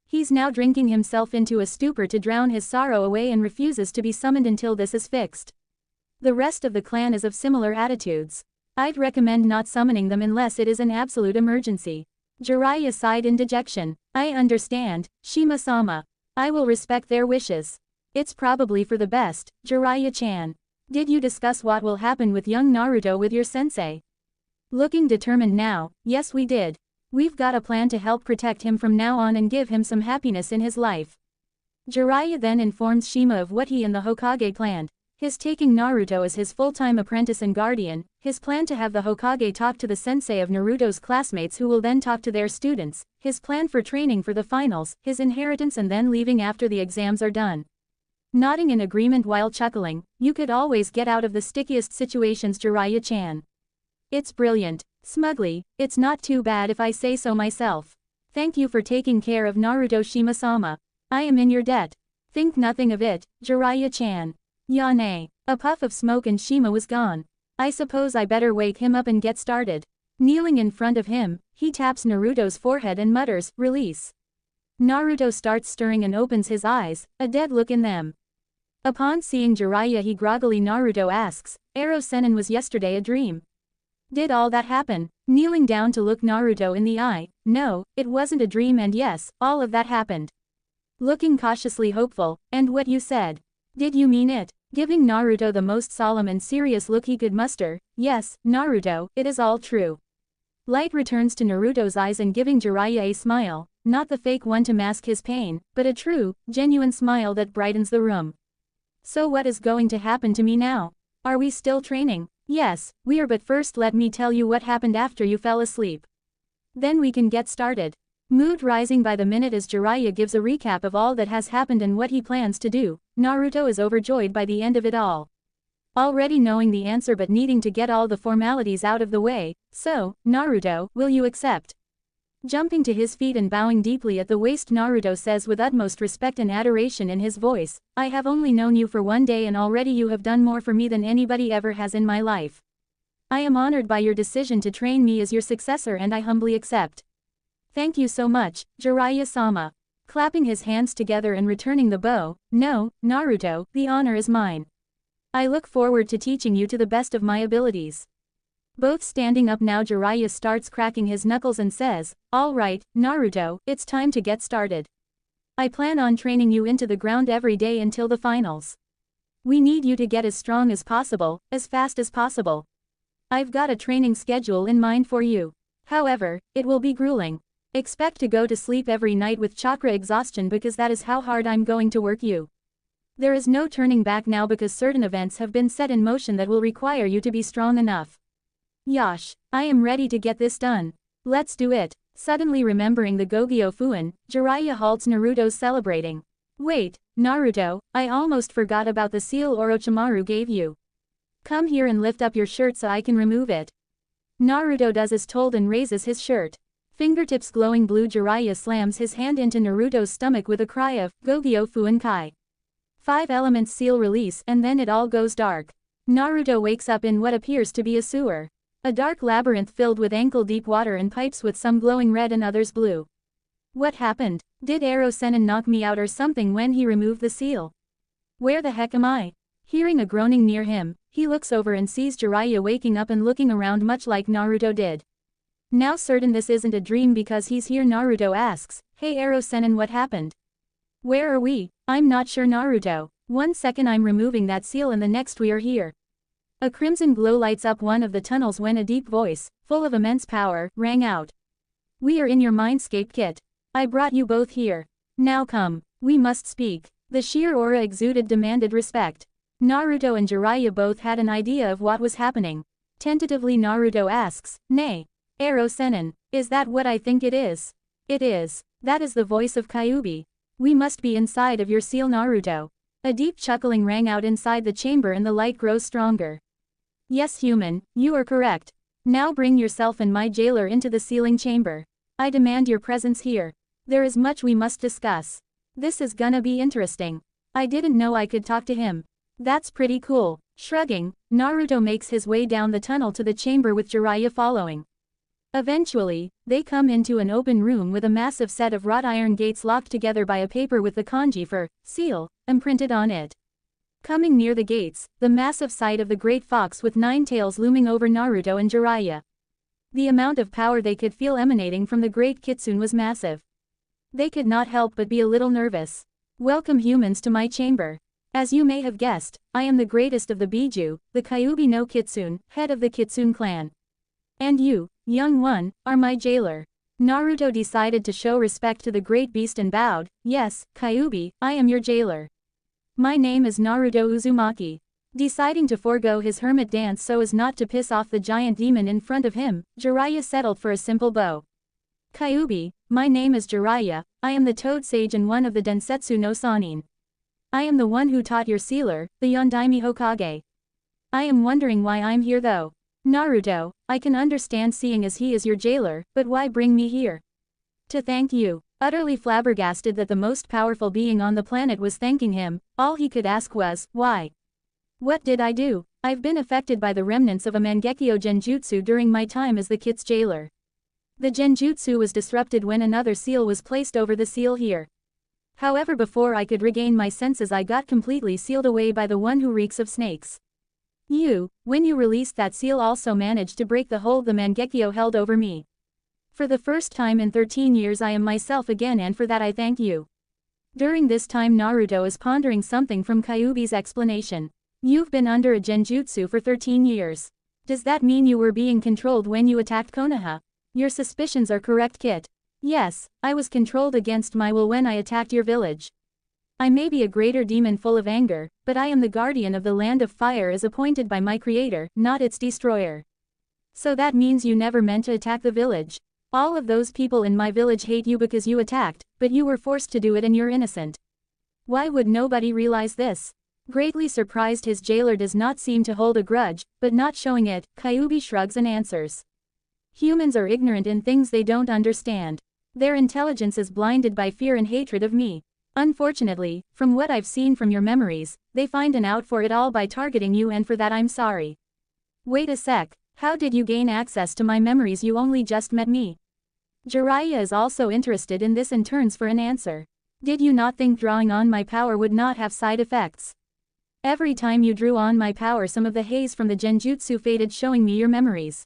He's now drinking himself into a stupor to drown his sorrow away and refuses to be summoned until this is fixed. The rest of the clan is of similar attitudes. I'd recommend not summoning them unless it is an absolute emergency. Jiraiya sighed in dejection. I understand, Shima-sama. I will respect their wishes. It's probably for the best, Jiraiya-chan. Did you discuss what will happen with young Naruto with your sensei? Looking determined now, yes we did. We've got a plan to help protect him from now on and give him some happiness in his life. Jiraiya then informs Shima of what he and the Hokage planned. His taking Naruto as his full-time apprentice and guardian, his plan to have the Hokage talk to the sensei of Naruto's classmates who will then talk to their students, his plan for training for the finals, his inheritance, and then leaving after the exams are done. Nodding in agreement while chuckling, you could always get out of the stickiest situations, Jiraiya-chan. It's brilliant. Smugly, it's not too bad if I say so myself. Thank you for taking care of Naruto Shima-sama. I am in your debt. Think nothing of it, Jiraiya-chan. Yane. A puff of smoke and Shima was gone. I suppose I better wake him up and get started. Kneeling in front of him, he taps Naruto's forehead and mutters, "Release." Naruto starts stirring and opens his eyes, a dead look in them. Upon seeing Jiraiya he groggily Naruto asks, "Ero-sennin, was yesterday a dream? Did all that happen?" Kneeling down to look Naruto in the eye, "No, it wasn't a dream, and yes, all of that happened." Looking cautiously hopeful, "And what you said? Did you mean it?" Giving Naruto the most solemn and serious look he could muster, "Yes, Naruto, it is all true." Light returns to Naruto's eyes and giving Jiraiya a smile, not the fake one to mask his pain, but a true, genuine smile that brightens the room. "So what is going to happen to me now? Are we still training?" "Yes, we are, but first let me tell you what happened after you fell asleep. Then we can get started." Mood rising by the minute as Jiraiya gives a recap of all that has happened and what he plans to do, Naruto is overjoyed by the end of it all. Already knowing the answer but needing to get all the formalities out of the way, "So, Naruto, will you accept?" Jumping to his feet and bowing deeply at the waist, Naruto says with utmost respect and adoration in his voice, "I have only known you for one day and already you have done more for me than anybody ever has in my life. I am honored by your decision to train me as your successor and I humbly accept." "Thank you so much, Jiraiya-sama." Clapping his hands together and returning the bow, "No, Naruto, the honor is mine. I look forward to teaching you to the best of my abilities." Both standing up now, Jiraiya starts cracking his knuckles and says, "All right, Naruto, it's time to get started. I plan on training you into the ground every day until the finals. We need you to get as strong as possible, as fast as possible. I've got a training schedule in mind for you. However, it will be grueling. Expect to go to sleep every night with chakra exhaustion because that is how hard I'm going to work you. There is no turning back now because certain events have been set in motion that will require you to be strong enough. Yosh, I am ready to get this done. Let's do it." Suddenly remembering the Gogyo Fuin, Jiraiya halts Naruto's celebrating. "Wait, Naruto, I almost forgot about the seal Orochimaru gave you. Come here and lift up your shirt so I can remove it." Naruto does as told and raises his shirt. Fingertips glowing blue, Jiraiya slams his hand into Naruto's stomach with a cry of, "Gogyo Fuin Kai." 5 elements seal release and then it all goes dark. Naruto wakes up in what appears to be a sewer. A dark labyrinth filled with ankle-deep water and pipes with some glowing red and others blue. What happened? Did Ero-sennin knock me out or something when he removed the seal? Where the heck am I? Hearing a groaning near him, he looks over and sees Jiraiya waking up and looking around much like Naruto did. Now certain this isn't a dream because he's here, Naruto asks, "Hey Ero-sennin, what happened? Where are we?" "I'm not sure, Naruto. One second I'm removing that seal and the next we are here." A crimson glow lights up one of the tunnels when a deep voice, full of immense power, rang out. "We are in your mindscape kit. I brought you both here. Now come, we must speak." The sheer aura exuded demanded respect. Naruto and Jiraiya both had an idea of what was happening. Tentatively Naruto asks, "Nay, Ero-sennin, is that what I think it is?" "It is. That is the voice of Kyuubi. We must be inside of your seal, Naruto." A deep chuckling rang out inside the chamber and the light grows stronger. "Yes, human, you are correct. Now bring yourself and my jailer into the sealing chamber. I demand your presence here. There is much we must discuss. This is gonna be interesting. I didn't know I could talk to him. That's pretty cool." Shrugging, Naruto makes his way down the tunnel to the chamber with Jiraiya following. Eventually, they come into an open room with a massive set of wrought iron gates locked together by a paper with the kanji for seal imprinted on it. Coming near the gates, the massive sight of the great fox with 9 tails looming over Naruto and Jiraiya. The amount of power they could feel emanating from the great kitsune was massive. They could not help but be a little nervous. "Welcome humans to my chamber. As you may have guessed, I am the greatest of the Biju, the Kyuubi no Kitsune, head of the Kitsune clan. And you, young one, are my jailer." Naruto decided to show respect to the great beast and bowed, "Yes, Kyuubi, I am your jailer. My name is Naruto Uzumaki." Deciding to forego his hermit dance so as not to piss off the giant demon in front of him, Jiraiya settled for a simple bow. "Kyuubi, my name is Jiraiya, I am the Toad Sage and one of the Densetsu no Sannin. I am the one who taught your sealer, the Yondaime Hokage. I am wondering why I'm here though." Naruto, I can understand seeing as he is your jailer, but why bring me here? To thank you. Utterly flabbergasted that the most powerful being on the planet was thanking him, all he could ask was, why? What did I do? I've been affected by the remnants of a Mangekyo Genjutsu during my time as the Kit's jailer. The Genjutsu was disrupted when another seal was placed over the seal here. However, before I could regain my senses, I got completely sealed away by the one who reeks of snakes. You, when you released that seal, also managed to break the hold the Mangekyo held over me. For the first time in 13 years I am myself again, and for that I thank you. During this time Naruto is pondering something from Kyuubi's explanation. You've been under a Genjutsu for 13 years. Does that mean you were being controlled when you attacked Konoha? Your suspicions are correct, Kit. Yes, I was controlled against my will when I attacked your village. I may be a greater demon full of anger, but I am the guardian of the land of fire as appointed by my creator, not its destroyer. So that means you never meant to attack the village. All of those people in my village hate you because you attacked, but you were forced to do it and you're innocent. Why would nobody realize this? Greatly surprised, his jailer does not seem to hold a grudge, but not showing it, Kyuubi shrugs and answers. Humans are ignorant in things they don't understand. Their intelligence is blinded by fear and hatred of me. Unfortunately, from what I've seen from your memories, they find an out for it all by targeting you, and for that I'm sorry. Wait a sec. How did you gain access to my memories? You only just met me. Jiraiya is also interested in this and turns for an answer. Did you not think drawing on my power would not have side effects? Every time you drew on my power, some of the haze from the Genjutsu faded, showing me your memories.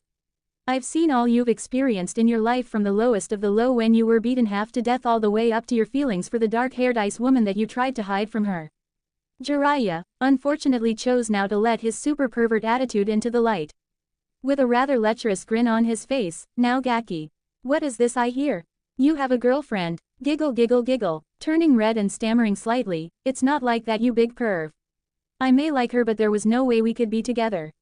I've seen all you've experienced in your life, from the lowest of the low when you were beaten half to death all the way up to your feelings for the dark-haired ice woman that you tried to hide from her. Jiraiya, unfortunately, chose now to let his super pervert attitude into the light. With a rather lecherous grin on his face, now Gaki. What is this I hear? You have a girlfriend. Giggle giggle giggle, turning red and stammering slightly, it's not like that, you big perv. I may like her, but there was no way we could be together.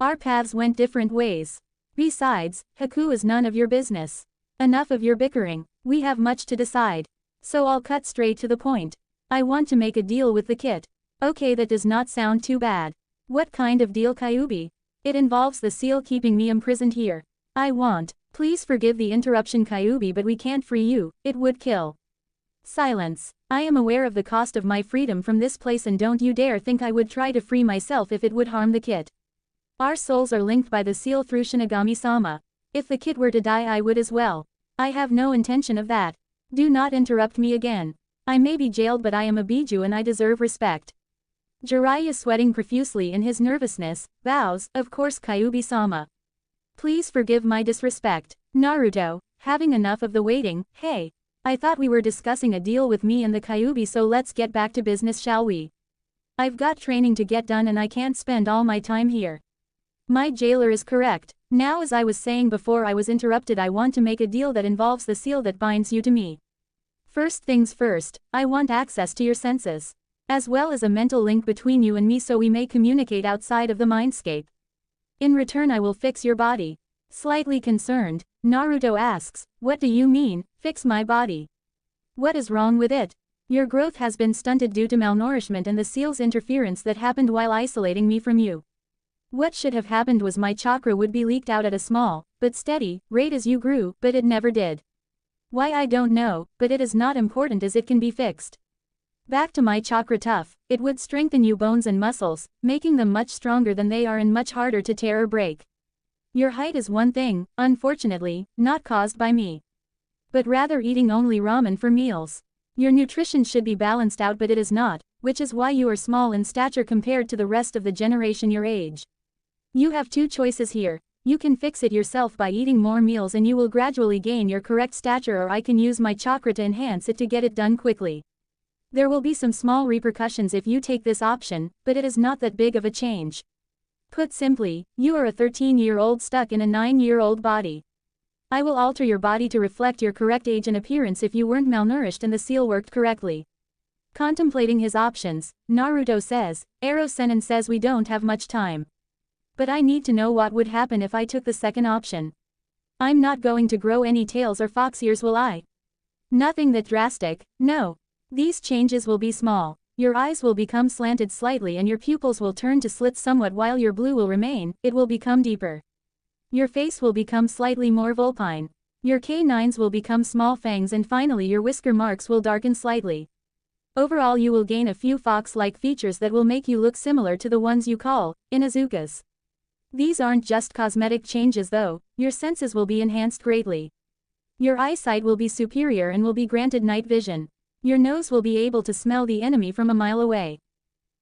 Our paths went different ways. Besides, Haku is none of your business. Enough of your bickering, we have much to decide. So I'll cut straight to the point. I want to make a deal with the Kit. Okay, that does not sound too bad. What kind of deal, Kyuubi? It involves the seal keeping me imprisoned here. Please forgive the interruption, Kyuubi, but we can't free you, it would kill. Silence. I am aware of the cost of my freedom from this place, and don't you dare think I would try to free myself if it would harm the Kit. Our souls are linked by the seal through Shinigami-sama. If the Kit were to die, I would as well. I have no intention of that. Do not interrupt me again. I may be jailed, but I am a Biju and I deserve respect. Jiraiya, sweating profusely in his nervousness, bows, of course, Kyuubi-sama. Please forgive my disrespect. Naruto, having enough of the waiting, hey. I thought we were discussing a deal with me and the Kyuubi, so let's get back to business, shall we? I've got training to get done and I can't spend all my time here. My jailer is correct. Now, as I was saying before I was interrupted, I want to make a deal that involves the seal that binds you to me. First things first, I want access to your senses, as well as a mental link between you and me so we may communicate outside of the mindscape. In return, I will fix your body. Slightly concerned, Naruto asks, what do you mean, fix my body? What is wrong with it? Your growth has been stunted due to malnourishment and the seal's interference that happened while isolating me from you. What should have happened was my chakra would be leaked out at a small, but steady, rate as you grew, but it never did. Why, I don't know, but it is not important as it can be fixed. Back to my chakra tough, it would strengthen you bones and muscles, making them much stronger than they are and much harder to tear or break. Your height is one thing, unfortunately, not caused by me, but rather eating only ramen for meals. Your nutrition should be balanced out, but it is not, which is why you are small in stature compared to the rest of the generation your age. You have two choices here. You can fix it yourself by eating more meals and you will gradually gain your correct stature, or I can use my chakra to enhance it to get it done quickly. There will be some small repercussions if you take this option, but it is not that big of a change. Put simply, you are a 13-year-old stuck in a 9-year-old body. I will alter your body to reflect your correct age and appearance if you weren't malnourished and the seal worked correctly. Contemplating his options, Naruto says, Ero-sennin says we don't have much time. But I need to know what would happen if I took the second option. I'm not going to grow any tails or fox ears, will I? Nothing that drastic, no. These changes will be small. Your eyes will become slanted slightly and your pupils will turn to slits somewhat while your blue will remain, it will become deeper. Your face will become slightly more vulpine. Your canines will become small fangs and finally your whisker marks will darken slightly. Overall you will gain a few fox-like features that will make you look similar to the ones you call Inuzukas. These aren't just cosmetic changes though, your senses will be enhanced greatly. Your eyesight will be superior and will be granted night vision. Your nose will be able to smell the enemy from a mile away.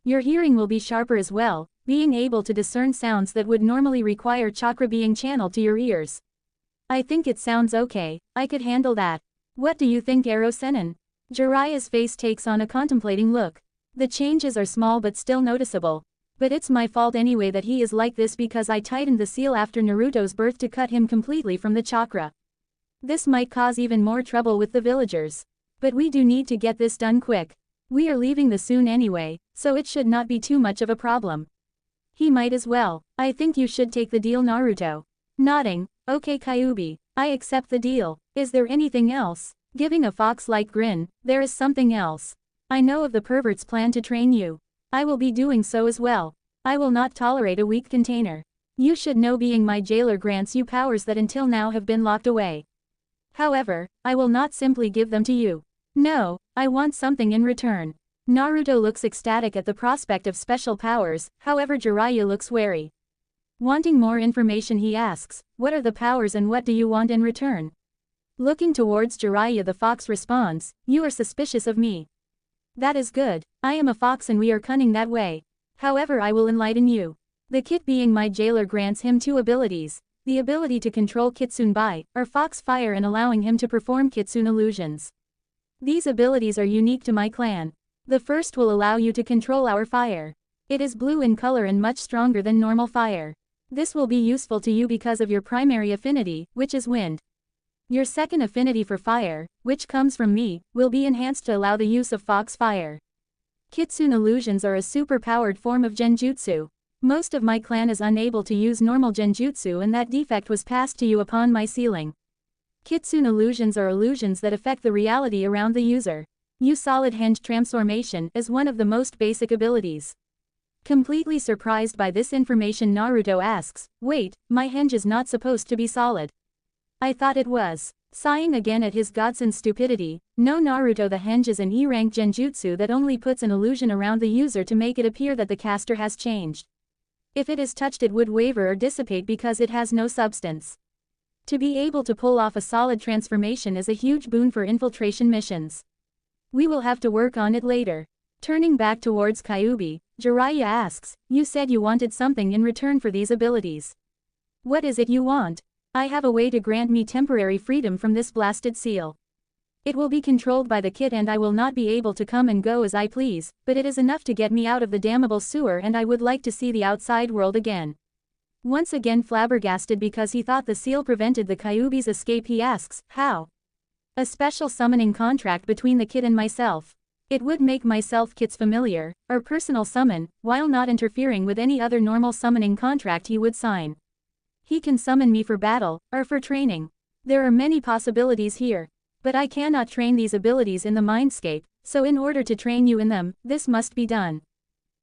Your hearing will be sharper as well, being able to discern sounds that would normally require chakra being channeled to your ears. I think it sounds okay, I could handle that. What do you think, Ero-sennin? Jiraiya's face takes on a contemplating look. The changes are small but still noticeable. But it's my fault anyway that he is like this because I tightened the seal after Naruto's birth to cut him completely from the chakra. This might cause even more trouble with the villagers. But we do need to get this done quick. We are leaving the soon anyway, so it should not be too much of a problem. He might as well. I think you should take the deal, Naruto. Nodding, okay Kyuubi, I accept the deal. Is there anything else? Giving a fox-like grin, there is something else. I know of the pervert's plan to train you. I will be doing so as well. I will not tolerate a weak container. You should know being my jailer grants you powers that until now have been locked away. However, I will not simply give them to you. No, I want something in return. Naruto looks ecstatic at the prospect of special powers, however Jiraiya looks wary. Wanting more information he asks, what are the powers and what do you want in return? Looking towards Jiraiya the fox responds, you are suspicious of me. That is good, I am a fox and we are cunning that way. However I will enlighten you. The kit being my jailer grants him two abilities. The ability to control Kitsune Bai, or Fox Fire, and allowing him to perform Kitsune illusions. These abilities are unique to my clan. The first will allow you to control our fire. It is blue in color and much stronger than normal fire. This will be useful to you because of your primary affinity, which is wind. Your second affinity for fire, which comes from me, will be enhanced to allow the use of Fox Fire. Kitsune illusions are a super-powered form of genjutsu. Most of my clan is unable to use normal genjutsu and that defect was passed to you upon my sealing. Kitsune illusions are illusions that affect the reality around the user. Use solid henge transformation as one of the most basic abilities. Completely surprised by this information, Naruto asks, wait, my henge is not supposed to be solid. I thought it was. Sighing again at his godson's stupidity, no Naruto, the henge is an E-rank genjutsu that only puts an illusion around the user to make it appear that the caster has changed. If it is touched it would waver or dissipate because it has no substance. To be able to pull off a solid transformation is a huge boon for infiltration missions. We will have to work on it later. Turning back towards Kyuubi, Jiraiya asks, you said you wanted something in return for these abilities. What is it you want? I have a way to grant me temporary freedom from this blasted seal. It will be controlled by the kit and I will not be able to come and go as I please, but it is enough to get me out of the damnable sewer and I would like to see the outside world again. Once again flabbergasted because he thought the seal prevented the Kyuubi's escape, he asks, how? A special summoning contract between the kit and myself. It would make myself kit's familiar, or personal summon, while not interfering with any other normal summoning contract he would sign. He can summon me for battle, or for training. There are many possibilities here. But I cannot train these abilities in the mindscape, so in order to train you in them, this must be done.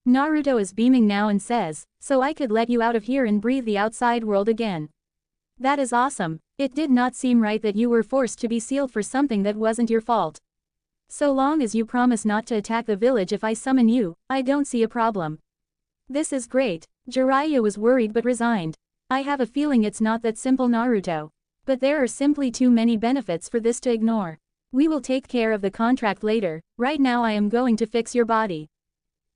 Naruto is beaming now and says, so I could let you out of here and breathe the outside world again. That is awesome. It did not seem right that you were forced to be sealed for something that wasn't your fault. So long as you promise not to attack the village if I summon you, I don't see a problem. This is great. Jiraiya was worried but resigned. I have a feeling it's not that simple, Naruto. But there are simply too many benefits for this to ignore. We will take care of the contract later, right now I am going to fix your body.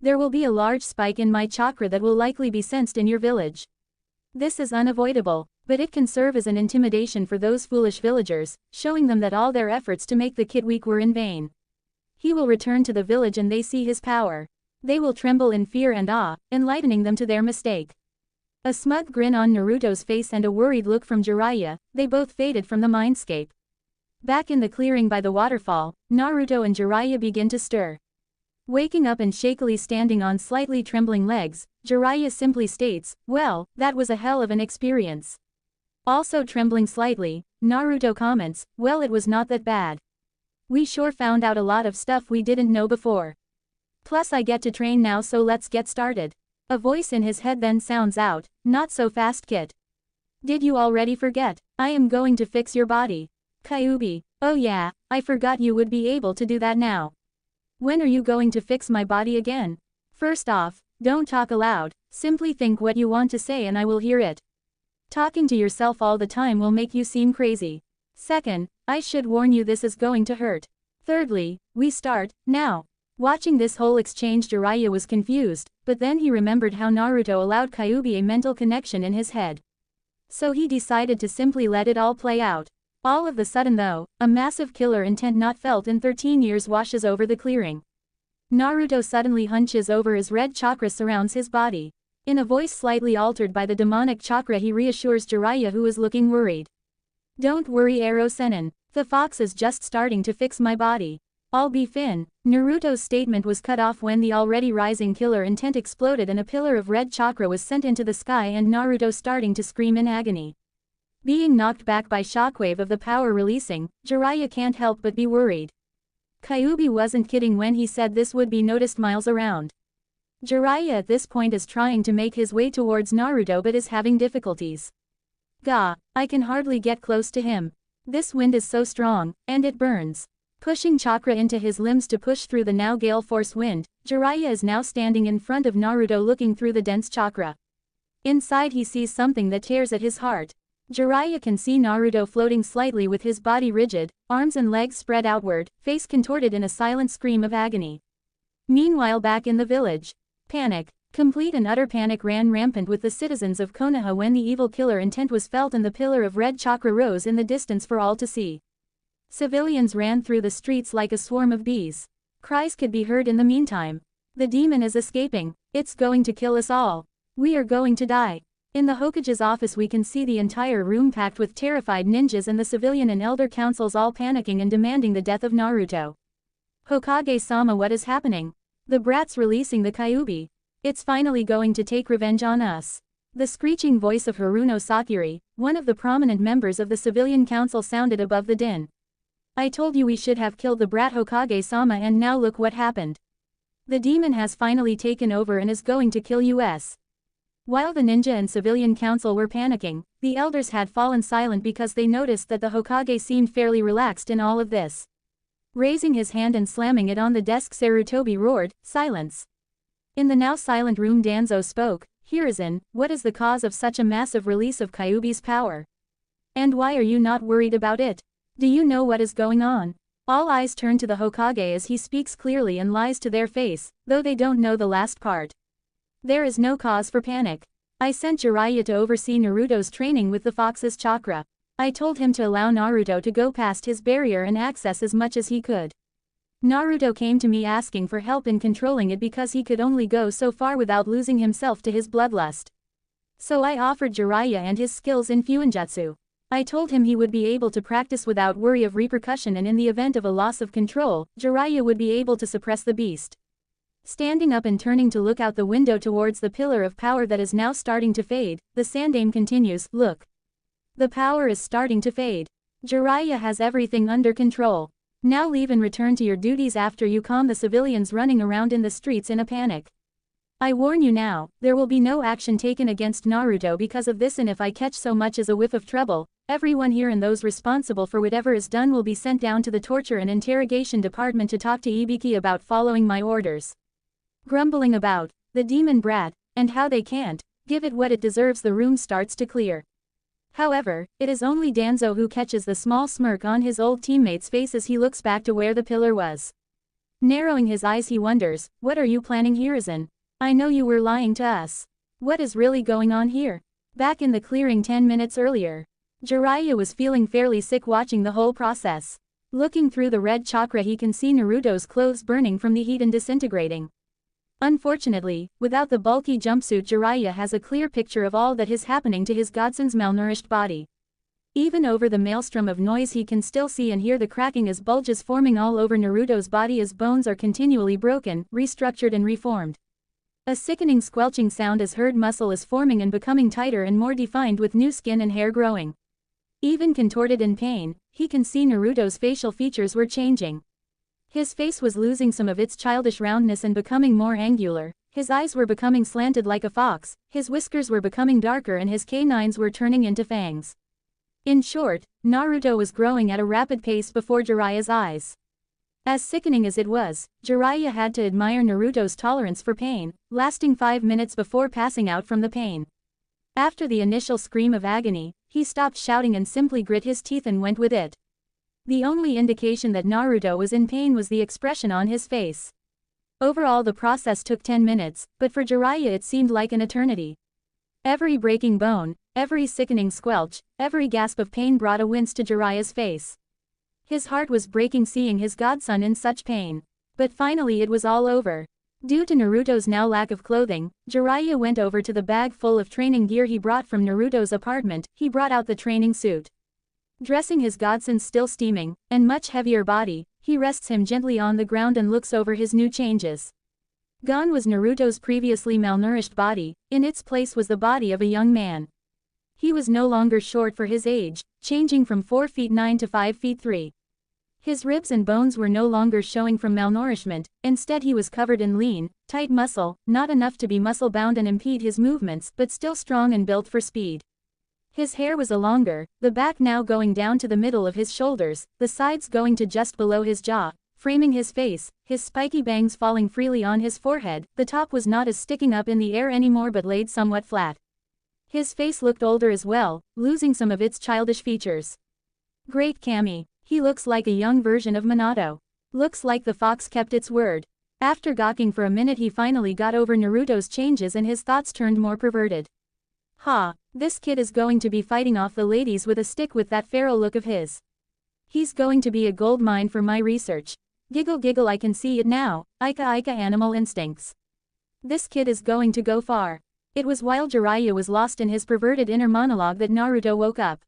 There will be a large spike in my chakra that will likely be sensed in your village. This is unavoidable, but it can serve as an intimidation for those foolish villagers, showing them that all their efforts to make the kid weak were in vain. He will return to the village and they see his power. They will tremble in fear and awe, enlightening them to their mistake. A smug grin on Naruto's face and a worried look from Jiraiya, they both faded from the mindscape. Back in the clearing by the waterfall, Naruto and Jiraiya begin to stir. Waking up and shakily standing on slightly trembling legs, Jiraiya simply states, well, that was a hell of an experience. Also trembling slightly, Naruto comments, well, it was not that bad. We sure found out a lot of stuff we didn't know before. Plus I get to train now, so let's get started. A voice in his head then sounds out, not so fast, kid. Did you already forget? I am going to fix your body. Kyuubi. Oh yeah, I forgot you would be able to do that now. When are you going to fix my body again? First off, don't talk aloud, simply think what you want to say and I will hear it. Talking to yourself all the time will make you seem crazy. Second, I should warn you this is going to hurt. Thirdly, we start, now. Watching this whole exchange, Jiraiya was confused, but then he remembered how Naruto allowed Kyuubi a mental connection in his head. So he decided to simply let it all play out. All of a sudden though, a massive killer intent not felt in 13 years washes over the clearing. Naruto suddenly hunches over as red chakra surrounds his body. In a voice slightly altered by the demonic chakra he reassures Jiraiya, who is looking worried. Don't worry Ero Sennin, the fox is just starting to fix my body. I'll be fine. Naruto's statement was cut off when the already rising killer intent exploded and a pillar of red chakra was sent into the sky and Naruto starting to scream in agony. Being knocked back by shockwave of the power releasing, Jiraiya can't help but be worried. Kyuubi wasn't kidding when he said this would be noticed miles around. Jiraiya at this point is trying to make his way towards Naruto but is having difficulties. Gah, I can hardly get close to him. This wind is so strong, and it burns. Pushing chakra into his limbs to push through the now gale force wind, Jiraiya is now standing in front of Naruto looking through the dense chakra. Inside he sees something that tears at his heart. Jiraiya can see Naruto floating slightly with his body rigid, arms and legs spread outward, face contorted in a silent scream of agony. Meanwhile back in the village. Panic. Complete and utter panic ran rampant with the citizens of Konoha when the evil killer intent was felt and the pillar of red chakra rose in the distance for all to see. Civilians ran through the streets like a swarm of bees. Cries could be heard in the meantime. The demon is escaping. It's going to kill us all. We are going to die. In the Hokage's office we can see the entire room packed with terrified ninjas and the civilian and elder councils all panicking and demanding the death of Naruto. Hokage-sama, what is happening? The brat's releasing the Kyuubi. It's finally going to take revenge on us. The screeching voice of Haruno Sakuri, one of the prominent members of the civilian council, sounded above the din. I told you we should have killed the brat Hokage-sama and now look what happened. The demon has finally taken over and is going to kill us. While the ninja and civilian council were panicking, the elders had fallen silent because they noticed that the Hokage seemed fairly relaxed in all of this. Raising his hand and slamming it on the desk, Sarutobi roared, "Silence!" In the now silent room Danzo spoke, "Hiruzen, what is the cause of such a massive release of Kyuubi's power? And why are you not worried about it? Do you know what is going on?" All eyes turn to the Hokage as he speaks clearly and lies to their face, though they don't know the last part. There is no cause for panic. I sent Jiraiya to oversee Naruto's training with the fox's chakra. I told him to allow Naruto to go past his barrier and access as much as he could. Naruto came to me asking for help in controlling it because he could only go so far without losing himself to his bloodlust. So I offered Jiraiya and his skills in Fuinjutsu. I told him he would be able to practice without worry of repercussion, and in the event of a loss of control, Jiraiya would be able to suppress the beast. Standing up and turning to look out the window towards the pillar of power that is now starting to fade, the Sandaime continues, "Look. The power is starting to fade. Jiraiya has everything under control. Now leave and return to your duties after you calm the civilians running around in the streets in a panic. I warn you now, there will be no action taken against Naruto because of this, and if I catch so much as a whiff of trouble, everyone here and those responsible for whatever is done will be sent down to the torture and interrogation department to talk to Ibiki about following my orders." Grumbling about the demon brat, and how they can't give it what it deserves, the room starts to clear. However, it is only Danzo who catches the small smirk on his old teammate's face as he looks back to where the pillar was. Narrowing his eyes he wonders, "What are you planning, Hiruzen? I know you were lying to us. What is really going on here?" Back in the clearing 10 minutes earlier, Jiraiya was feeling fairly sick watching the whole process. Looking through the red chakra he can see Naruto's clothes burning from the heat and disintegrating. Unfortunately, without the bulky jumpsuit, Jiraiya has a clear picture of all that is happening to his godson's malnourished body. Even over the maelstrom of noise he can still see and hear the cracking as bulges forming all over Naruto's body as bones are continually broken, restructured and reformed. A sickening squelching sound as heard, muscle is forming and becoming tighter and more defined with new skin and hair growing. Even contorted in pain, he can see Naruto's facial features were changing. His face was losing some of its childish roundness and becoming more angular, His eyes were becoming slanted like a fox, his whiskers were becoming darker and his canines were turning into fangs. In short, Naruto was growing at a rapid pace before Jiraiya's eyes. As sickening as it was, Jiraiya had to admire Naruto's tolerance for pain, lasting 5 minutes before passing out from the pain. After the initial scream of agony, he stopped shouting and simply grit his teeth and went with it. The only indication that Naruto was in pain was the expression on his face. Overall the process took 10 minutes, but for Jiraiya it seemed like an eternity. Every breaking bone, every sickening squelch, every gasp of pain brought a wince to Jiraiya's face. His heart was breaking seeing his godson in such pain. But finally it was all over. Due to Naruto's now lack of clothing, Jiraiya went over to the bag full of training gear he brought from Naruto's apartment. He brought out the training suit. Dressing his godson's still steaming, and much heavier body, he rests him gently on the ground and looks over his new changes. Gone was Naruto's previously malnourished body, in its place was the body of a young man. He was no longer short for his age, changing from 4 feet 9 to 5 feet 3. His ribs and bones were no longer showing from malnourishment, instead he was covered in lean, tight muscle, not enough to be muscle-bound and impede his movements but still strong and built for speed. His hair was longer, the back now going down to the middle of his shoulders, the sides going to just below his jaw, framing his face, his spiky bangs falling freely on his forehead. The top was not as sticking up in the air anymore but laid somewhat flat. His face looked older as well, losing some of its childish features. Great Kami. He looks like a young version of Minato. Looks like the fox kept its word. After gawking for a minute he finally got over Naruto's changes and his thoughts turned more perverted. Ha, this kid is going to be fighting off the ladies with a stick with that feral look of his. He's going to be a gold mine for my research. Giggle giggle I can see it now, Ika Ika animal instincts. This kid is going to go far. It was while Jiraiya was lost in his perverted inner monologue that Naruto woke up.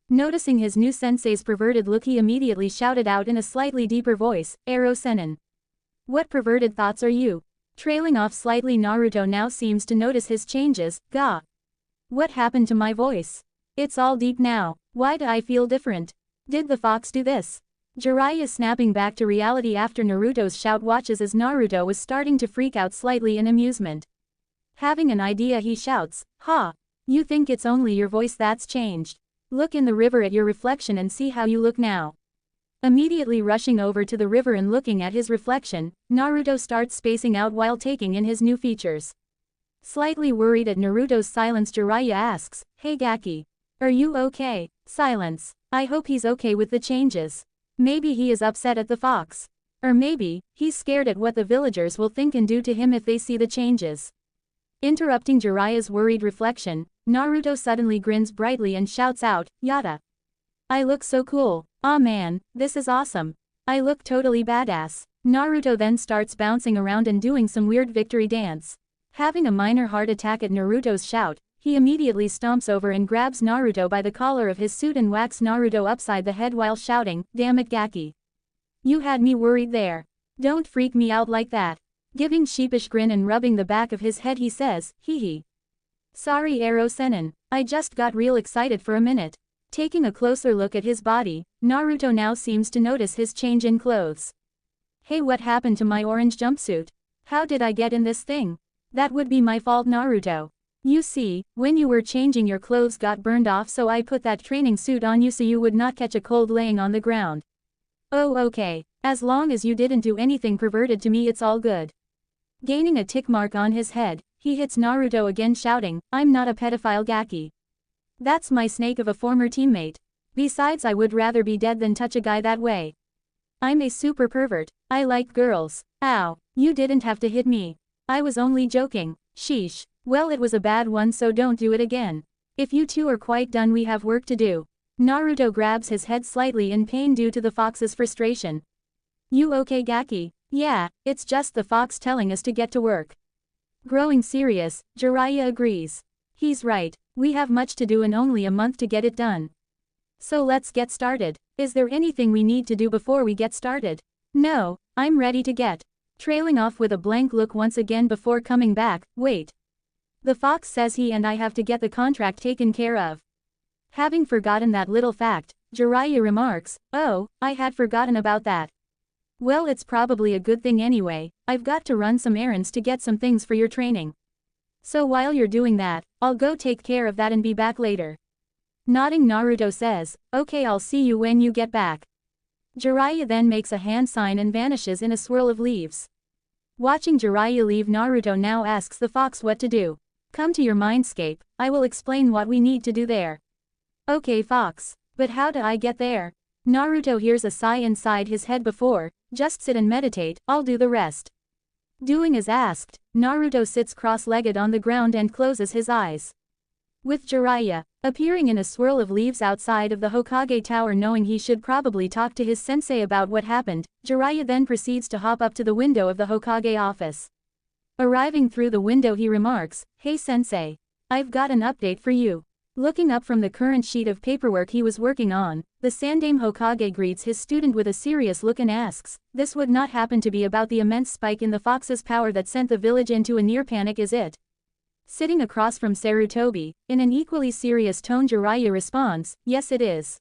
Noticing his new sensei's perverted look he immediately shouted out in a slightly deeper voice, Ero Sennin. What perverted thoughts are you? Trailing off slightly Naruto now seems to notice his changes. Gah. What happened to my voice? It's all deep now. Why do I feel different? Did the fox do this? Jiraiya snapping back to reality after Naruto's shout watches as Naruto was starting to freak out slightly in amusement. Having an idea he shouts, Ha! You think it's only your voice that's changed? Look in the river at your reflection and see how you look now. Immediately rushing over to the river and looking at his reflection, Naruto starts spacing out while taking in his new features. Slightly worried at Naruto's silence Jiraiya asks, Hey Gaki. Are you okay? Silence. I hope he's okay with the changes. Maybe he is upset at the fox. Or maybe, he's scared at what the villagers will think and do to him if they see the changes. Interrupting Jiraiya's worried reflection, Naruto suddenly grins brightly and shouts out, Yada. I look so cool. Aw man, this is awesome. I look totally badass. Naruto then starts bouncing around and doing some weird victory dance. Having a minor heart attack at Naruto's shout, he immediately stomps over and grabs Naruto by the collar of his suit and whacks Naruto upside the head while shouting, Damn it Gaki. You had me worried there. Don't freak me out like that. Giving sheepish grin and rubbing the back of his head he says, Hee hee. Sorry Ero Sennin, I just got real excited for a minute. Taking a closer look at his body, Naruto now seems to notice his change in clothes. Hey, what happened to my orange jumpsuit? How did I get in this thing? That would be my fault Naruto. You see, when you were changing your clothes got burned off so I put that training suit on you so you would not catch a cold laying on the ground. Oh okay, as long as you didn't do anything perverted to me it's all good. Gaining a tick mark on his head, he hits Naruto again shouting, I'm not a pedophile Gaki. That's my snake of a former teammate. Besides I would rather be dead than touch a guy that way. I'm a super pervert, I like girls. Ow, you didn't have to hit me. I was only joking, sheesh. Well it was a bad one so don't do it again. If you two are quite done we have work to do. Naruto grabs his head slightly in pain due to the fox's frustration. You okay Gaki? Yeah, it's just the fox telling us to get to work. Growing serious, Jiraiya agrees. He's right, we have much to do and only a month to get it done. So let's get started. Is there anything we need to do before we get started? No, I'm ready to get. Trailing off with a blank look once again before coming back, wait. The fox says he and I have to get the contract taken care of. Having forgotten that little fact, Jiraiya remarks, oh, I had forgotten about that. Well, it's probably a good thing anyway. I've got to run some errands to get some things for your training. So while you're doing that, I'll go take care of that and be back later. Nodding, Naruto says, okay, I'll see you when you get back. Jiraiya then makes a hand sign and vanishes in a swirl of leaves. Watching Jiraiya leave, Naruto now asks the fox what to do. Come to your mindscape, I will explain what we need to do there. Okay, fox. But how do I get there? Naruto hears a sigh inside his head before, just sit and meditate, I'll do the rest. Doing as asked, Naruto sits cross-legged on the ground and closes his eyes. With Jiraiya appearing in a swirl of leaves outside of the Hokage Tower, knowing he should probably talk to his sensei about what happened, Jiraiya then proceeds to hop up to the window of the Hokage office. Arriving through the window, he remarks, "Hey sensei. I've got an update for you." Looking up from the current sheet of paperwork he was working on, the Sandaime Hokage greets his student with a serious look and asks, "This would not happen to be about the immense spike in the fox's power that sent the village into a near panic, is it?" Sitting across from Sarutobi, in an equally serious tone, Jiraiya responds, "Yes it is.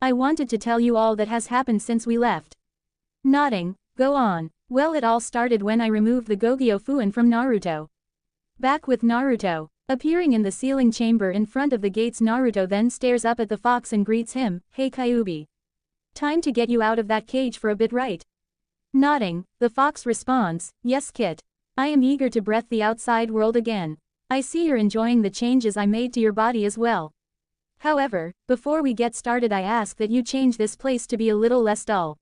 I wanted to tell you all that has happened since we left." Nodding, "Go on." Well, it all started when I removed the Gogyo Fuin from Naruto. Back with Naruto appearing in the sealing chamber in front of the gates, Naruto then stares up at the fox and greets him, "Hey Kyuubi. Time to get you out of that cage for a bit, right?" Nodding, the fox responds, "Yes Kit. I am eager to breathe the outside world again. I see you're enjoying the changes I made to your body as well. However, before we get started, I ask that you change this place to be a little less dull.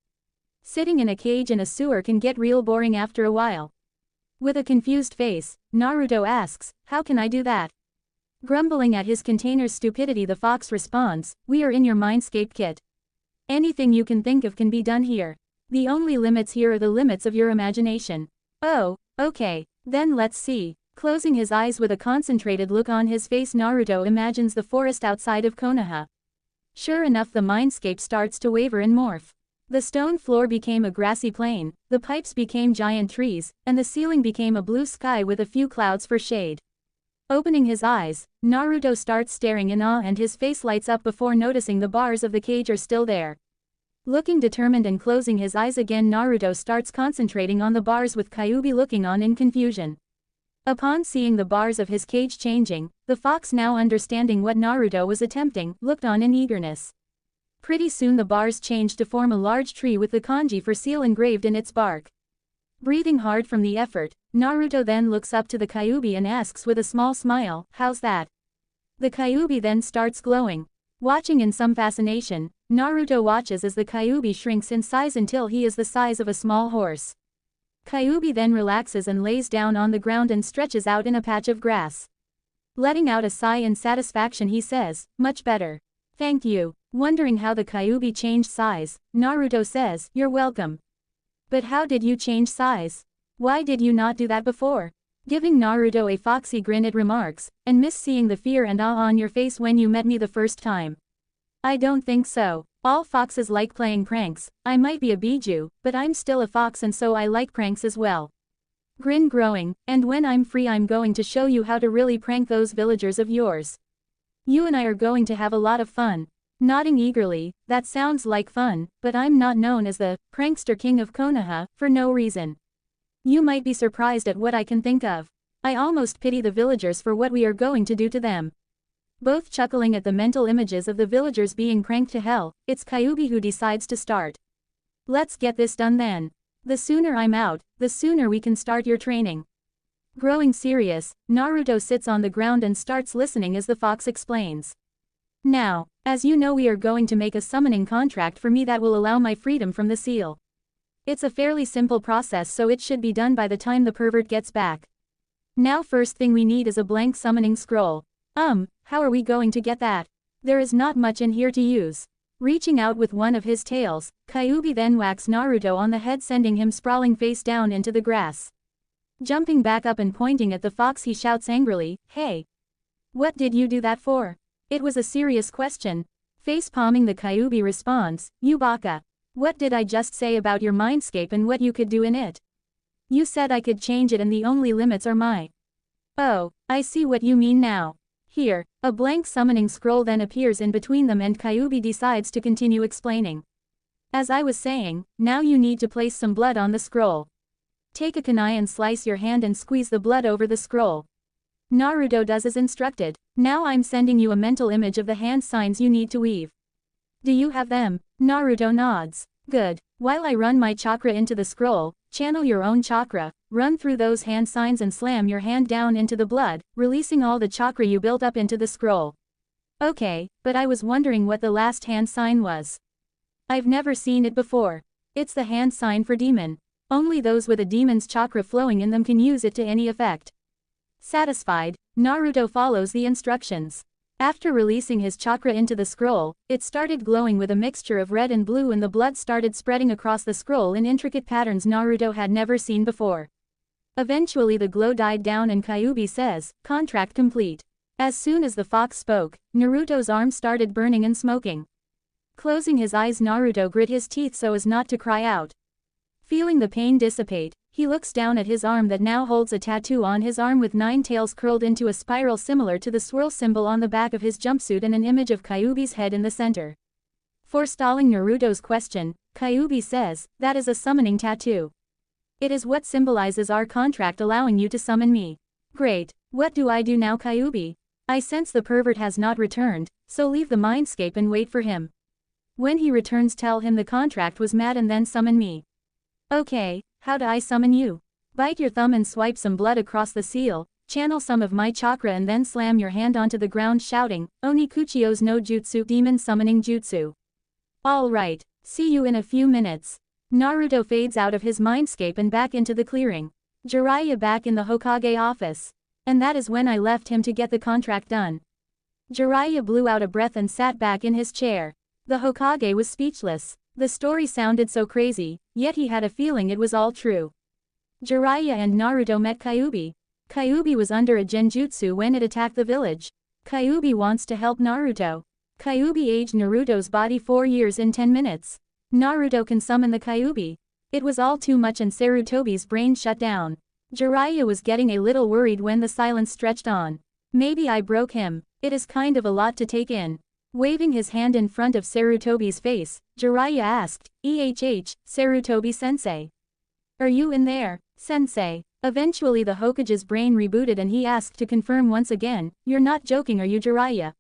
Sitting in a cage in a sewer can get real boring after a while." With a confused face, Naruto asks, "How can I do that?" Grumbling at his container's stupidity, the fox responds, "We are in your mindscape, Kit. Anything you can think of can be done here. The only limits here are the limits of your imagination." "Oh, okay, then let's see." Closing his eyes with a concentrated look on his face, Naruto imagines the forest outside of Konoha. Sure enough, the mindscape starts to waver and morph. The stone floor became a grassy plain, the pipes became giant trees, and the ceiling became a blue sky with a few clouds for shade. Opening his eyes, Naruto starts staring in awe and his face lights up before noticing the bars of the cage are still there. Looking determined and closing his eyes again, Naruto starts concentrating on the bars with Kyuubi looking on in confusion. Upon seeing the bars of his cage changing, the fox, now understanding what Naruto was attempting, looked on in eagerness. Pretty soon the bars changed to form a large tree with the kanji for seal engraved in its bark. Breathing hard from the effort, Naruto then looks up to the Kyuubi and asks with a small smile, "How's that?" The Kyuubi then starts glowing. Watching in some fascination, Naruto watches as the Kyuubi shrinks in size until he is the size of a small horse. Kyuubi then relaxes and lays down on the ground and stretches out in a patch of grass. Letting out a sigh in satisfaction, he says, "Much better. Thank you." Wondering how the Kyuubi changed size, Naruto says, "You're welcome. But how did you change size? Why did you not do that before?" Giving Naruto a foxy grin, it remarks, "And miss seeing the fear and awe on your face when you met me the first time." "I don't think so. All foxes like playing pranks. I might be a Biju, but I'm still a fox and so I like pranks as well." Grin growing, "And when I'm free I'm going to show you how to really prank those villagers of yours. You and I are going to have a lot of fun." Nodding eagerly, "That sounds like fun, but I'm not known as the prankster king of Konoha for no reason. You might be surprised at what I can think of. I almost pity the villagers for what we are going to do to them." Both chuckling at the mental images of the villagers being pranked to hell, it's Kyuubi who decides to start. "Let's get this done then. The sooner I'm out, the sooner we can start your training." Growing serious, Naruto sits on the ground and starts listening as the fox explains. "Now, as you know, we are going to make a summoning contract for me that will allow my freedom from the seal. It's a fairly simple process, so it should be done by the time the pervert gets back. Now, first thing we need is a blank summoning scroll. How are we going to get that? There is not much in here to use." Reaching out with one of his tails, Kyuubi then whacks Naruto on the head, sending him sprawling face down into the grass. Jumping back up and pointing at the fox, he shouts angrily, "Hey! What did you do that for?" It was a serious question. Face palming, the Kyuubi responds, "You baka. What did I just say about your mindscape and what you could do in it? You said I could change it and the only limits are my." "Oh, I see what you mean now. Here." A blank summoning scroll then appears in between them and Kyuubi decides to continue explaining. As I was saying, now you need to place some blood on the scroll. Take a kunai and slice your hand and squeeze the blood over the scroll. Naruto does as instructed. Now I'm sending you a mental image of the hand signs you need to weave. Do you have them? Naruto nods. Good. While I run my chakra into the scroll, channel your own chakra, run through those hand signs and slam your hand down into the blood, releasing all the chakra you built up into the scroll. Okay, but I was wondering what the last hand sign was. I've never seen it before. It's the hand sign for demon. Only those with a demon's chakra flowing in them can use it to any effect. Satisfied, Naruto follows the instructions. After releasing his chakra into the scroll, it started glowing with a mixture of red and blue and the blood started spreading across the scroll in intricate patterns Naruto had never seen before. Eventually the glow died down and Kyuubi says, "Contract complete." As soon as the fox spoke, Naruto's arm started burning and smoking. Closing his eyes, Naruto grit his teeth so as not to cry out. Feeling the pain dissipate, he looks down at his arm that now holds a tattoo on his arm with 9 tails curled into a spiral similar to the swirl symbol on the back of his jumpsuit and an image of Kyuubi's head in the center. Forestalling Naruto's question, Kyuubi says, "That is a summoning tattoo. It is what symbolizes our contract allowing you to summon me." Great. What do I do now, Kyuubi? I sense the pervert has not returned, so leave the mindscape and wait for him. When he returns, tell him the contract was mad and then summon me. Okay, how do I summon you? Bite your thumb and swipe some blood across the seal, channel some of my chakra and then slam your hand onto the ground shouting, "Onikuchiyo's no jutsu, demon summoning jutsu." Alright, see you in a few minutes. Naruto fades out of his mindscape and back into the clearing. Jiraiya back in the Hokage office. And that is when I left him to get the contract done. Jiraiya blew out a breath and sat back in his chair. The Hokage was speechless. The story sounded so crazy, yet he had a feeling it was all true. Jiraiya and Naruto met Kyuubi. Kyuubi was under a genjutsu when it attacked the village. Kyuubi wants to help Naruto. Kyuubi aged Naruto's body 4 years in 10 minutes. Naruto can summon the Kyuubi. It was all too much and Sarutobi's brain shut down. Jiraiya was getting a little worried when the silence stretched on. Maybe I broke him. It is kind of a lot to take in. Waving his hand in front of Sarutobi's face, Jiraiya asked, Sarutobi-sensei. Are you in there, sensei? Eventually the Hokage's brain rebooted and he asked to confirm once again, "You're not joking, are you, Jiraiya?"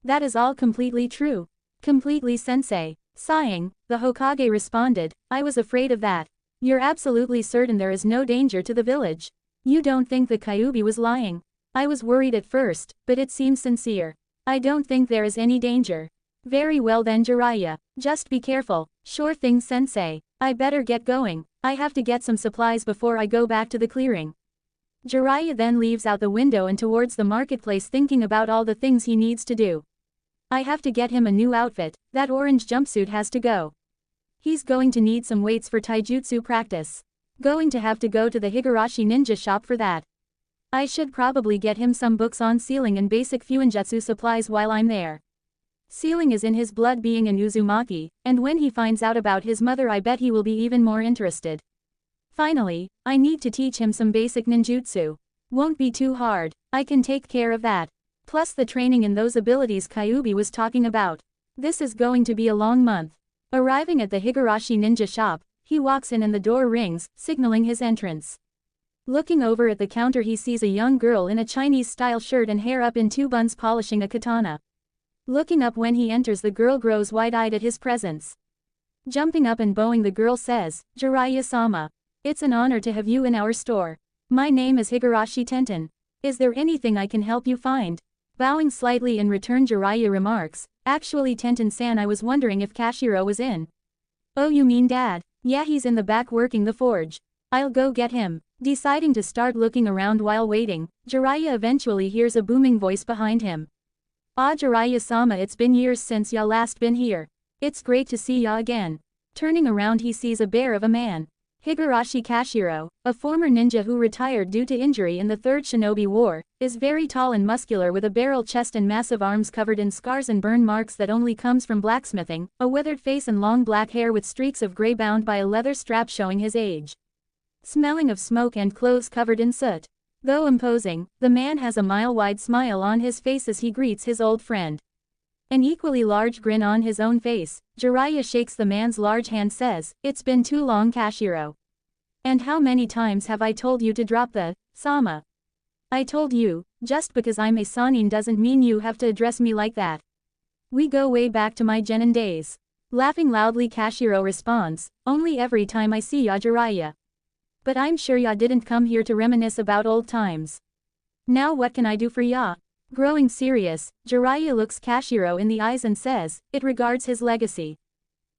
"That is all completely true. Completely, sensei." Sighing, the Hokage responded, "I was afraid of that. You're absolutely certain there is no danger to the village? You don't think the Kyuubi was lying?" "I was worried at first, but it seems sincere. I don't think there is any danger." "Very well then, Jiraiya. Just be careful." "Sure thing, sensei. I better get going. I have to get some supplies before I go back to the clearing." Jiraiya then leaves out the window and towards the marketplace thinking about all the things he needs to do. I have to get him a new outfit, that orange jumpsuit has to go. He's going to need some weights for taijutsu practice. Going to have to go to the Higurashi ninja shop for that. I should probably get him some books on sealing and basic fuinjutsu supplies while I'm there. Sealing is in his blood being an Uzumaki, and when he finds out about his mother I bet he will be even more interested. Finally, I need to teach him some basic ninjutsu. Won't be too hard, I can take care of that. Plus the training in those abilities Kyuubi was talking about. This is going to be a long month. Arriving at the Higurashi ninja shop, he walks in and the door rings, signaling his entrance. Looking over at the counter he sees a young girl in a Chinese-style shirt and hair up in 2 buns polishing a katana. Looking up when he enters, the girl grows wide-eyed at his presence. Jumping up and bowing, the girl says, "Jiraiya-sama. It's an honor to have you in our store. My name is Higurashi Tenten. Is there anything I can help you find?" Bowing slightly in return, Jiraiya remarks, "Actually Tenten-san, I was wondering if Kashiro was in." "Oh, you mean Dad? Yeah, he's in the back working the forge. I'll go get him." Deciding to start looking around while waiting, Jiraiya eventually hears a booming voice behind him. "Ah, Jiraiya-sama, it's been years since ya last been here. It's great to see ya again." Turning around he sees a bear of a man. Higurashi Kashiro, a former ninja who retired due to injury in the Third Shinobi War, is very tall and muscular with a barrel chest and massive arms covered in scars and burn marks that only comes from blacksmithing, a weathered face and long black hair with streaks of gray bound by a leather strap showing his age. Smelling of smoke and clothes covered in soot. Though imposing, the man has a mile-wide smile on his face as he greets his old friend. An equally large grin on his own face, Jiraiya shakes the man's large hand says, "It's been too long, Kashiro. And how many times have I told you to drop the sama? I told you, just because I'm a Sannin doesn't mean you have to address me like that. We go way back to my genin days." Laughing loudly, Kashiro responds, "Only every time I see ya, Jiraiya. But I'm sure ya didn't come here to reminisce about old times. Now what can I do for ya?" Growing serious, Jiraiya looks Kashiro in the eyes and says, "It regards his legacy."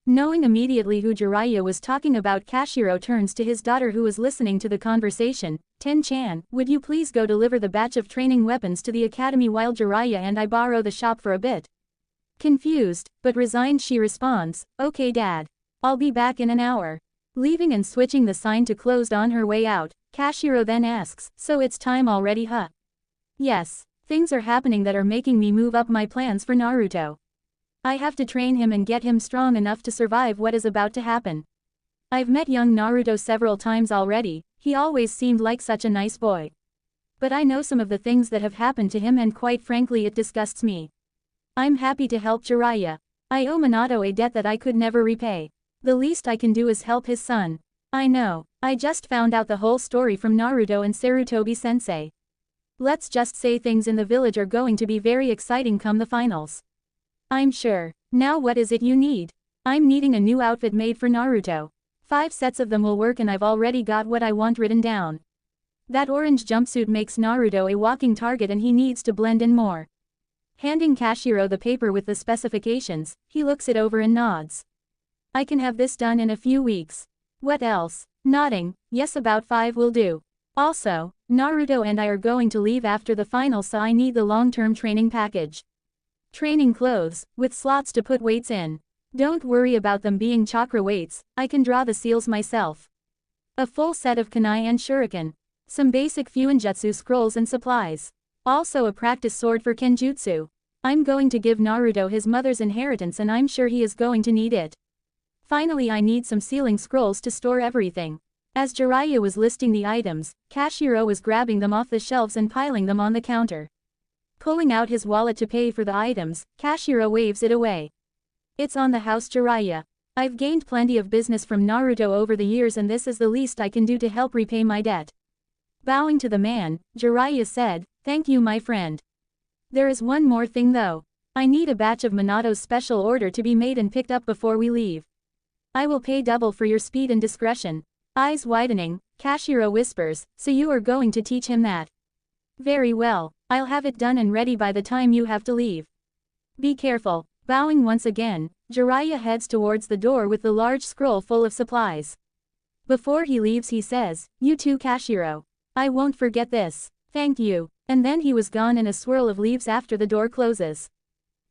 Knowing immediately who Jiraiya was talking about, Kashiro turns to his daughter who was listening to the conversation. "Ten-chan, would you please go deliver the batch of training weapons to the academy while Jiraiya and I borrow the shop for a bit?" Confused, but resigned, she responds, "Okay dad. I'll be back in an hour." Leaving and switching the sign to closed on her way out, Kashiro then asks, "So it's time already, huh?" "Yes. Things are happening that are making me move up my plans for Naruto. I have to train him and get him strong enough to survive what is about to happen. I've met young Naruto several times already, he always seemed like such a nice boy. But I know some of the things that have happened to him and quite frankly it disgusts me. I'm happy to help Jiraiya. I owe Minato a debt that I could never repay. The least I can do is help his son. I know, I just found out the whole story from Naruto and Sarutobi-sensei. Let's just say things in the village are going to be very exciting come the finals. I'm sure. Now what is it you need?" "I'm needing a new outfit made for Naruto. 5 sets of them will work and I've already got what I want written down. That orange jumpsuit makes Naruto a walking target and he needs to blend in more." Handing Kashiro the paper with the specifications, he looks it over and nods. "I can have this done in a few weeks. What else?" Nodding, "Yes, about 5 will do. Also, Naruto and I are going to leave after the final, so I need the long-term training package. Training clothes, with slots to put weights in. Don't worry about them being chakra weights, I can draw the seals myself. A full set of kunai and shuriken. Some basic fuinjutsu scrolls and supplies. Also a practice sword for kenjutsu. I'm going to give Naruto his mother's inheritance and I'm sure he is going to need it. Finally, I need some sealing scrolls to store everything." As Jiraiya was listing the items, Kashiro was grabbing them off the shelves and piling them on the counter. Pulling out his wallet to pay for the items, Kashiro waves it away. "It's on the house, Jiraiya. I've gained plenty of business from Naruto over the years and this is the least I can do to help repay my debt." Bowing to the man, Jiraiya said, "Thank you, my friend. There is one more thing though. I need a batch of Minato's special order to be made and picked up before we leave. I will pay double for your speed and discretion." Eyes widening, Kashiro whispers, "So you are going to teach him that? Very well, I'll have it done and ready by the time you have to leave. Be careful." Bowing once again, Jiraiya heads towards the door with the large scroll full of supplies. Before he leaves he says, "You too, Kashiro. I won't forget this. Thank you." And then he was gone in a swirl of leaves after the door closes.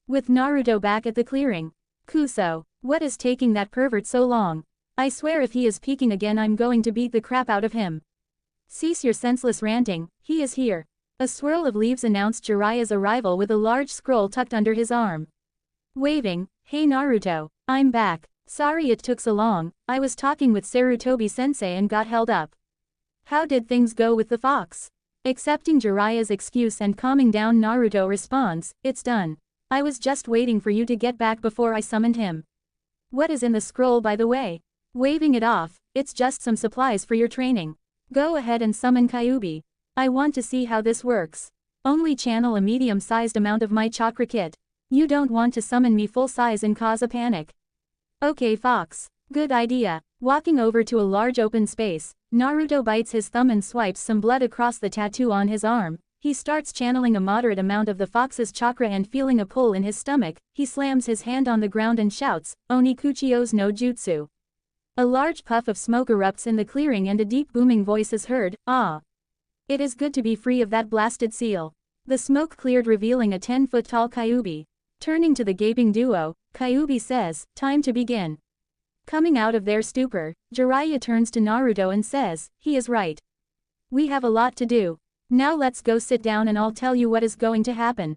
With Naruto back at the clearing. "Kuso, what is taking that pervert so long? I swear if he is peeking again I'm going to beat the crap out of him." "Cease your senseless ranting, he is here." A swirl of leaves announced Jiraiya's arrival with a large scroll tucked under his arm. Waving, "Hey Naruto, I'm back. Sorry it took so long, I was talking with Sarutobi-sensei and got held up." "How did things go with the fox?" Accepting Jiraiya's excuse and calming down, Naruto responds, "It's done. I was just waiting for you to get back before I summoned him." "What is in the scroll by the way?" Waving it off, "It's just some supplies for your training. Go ahead and summon Kyuubi. I want to see how this works. Only channel a medium-sized amount of my chakra kit. You don't want to summon me full size and cause a panic." "Okay Fox. Good idea." Walking over to a large open space, Naruto bites his thumb and swipes some blood across the tattoo on his arm. He starts channeling a moderate amount of the fox's chakra and feeling a pull in his stomach, he slams his hand on the ground and shouts, "Onikuchiyo's no jutsu." A large puff of smoke erupts in the clearing and a deep booming voice is heard, "Ah. It is good to be free of that blasted seal." The smoke cleared, revealing a 10-foot-tall Kyuubi. Turning to the gaping duo, Kyuubi says, "Time to begin." Coming out of their stupor, Jiraiya turns to Naruto and says, "He is right. We have a lot to do. Now let's go sit down and I'll tell you what is going to happen."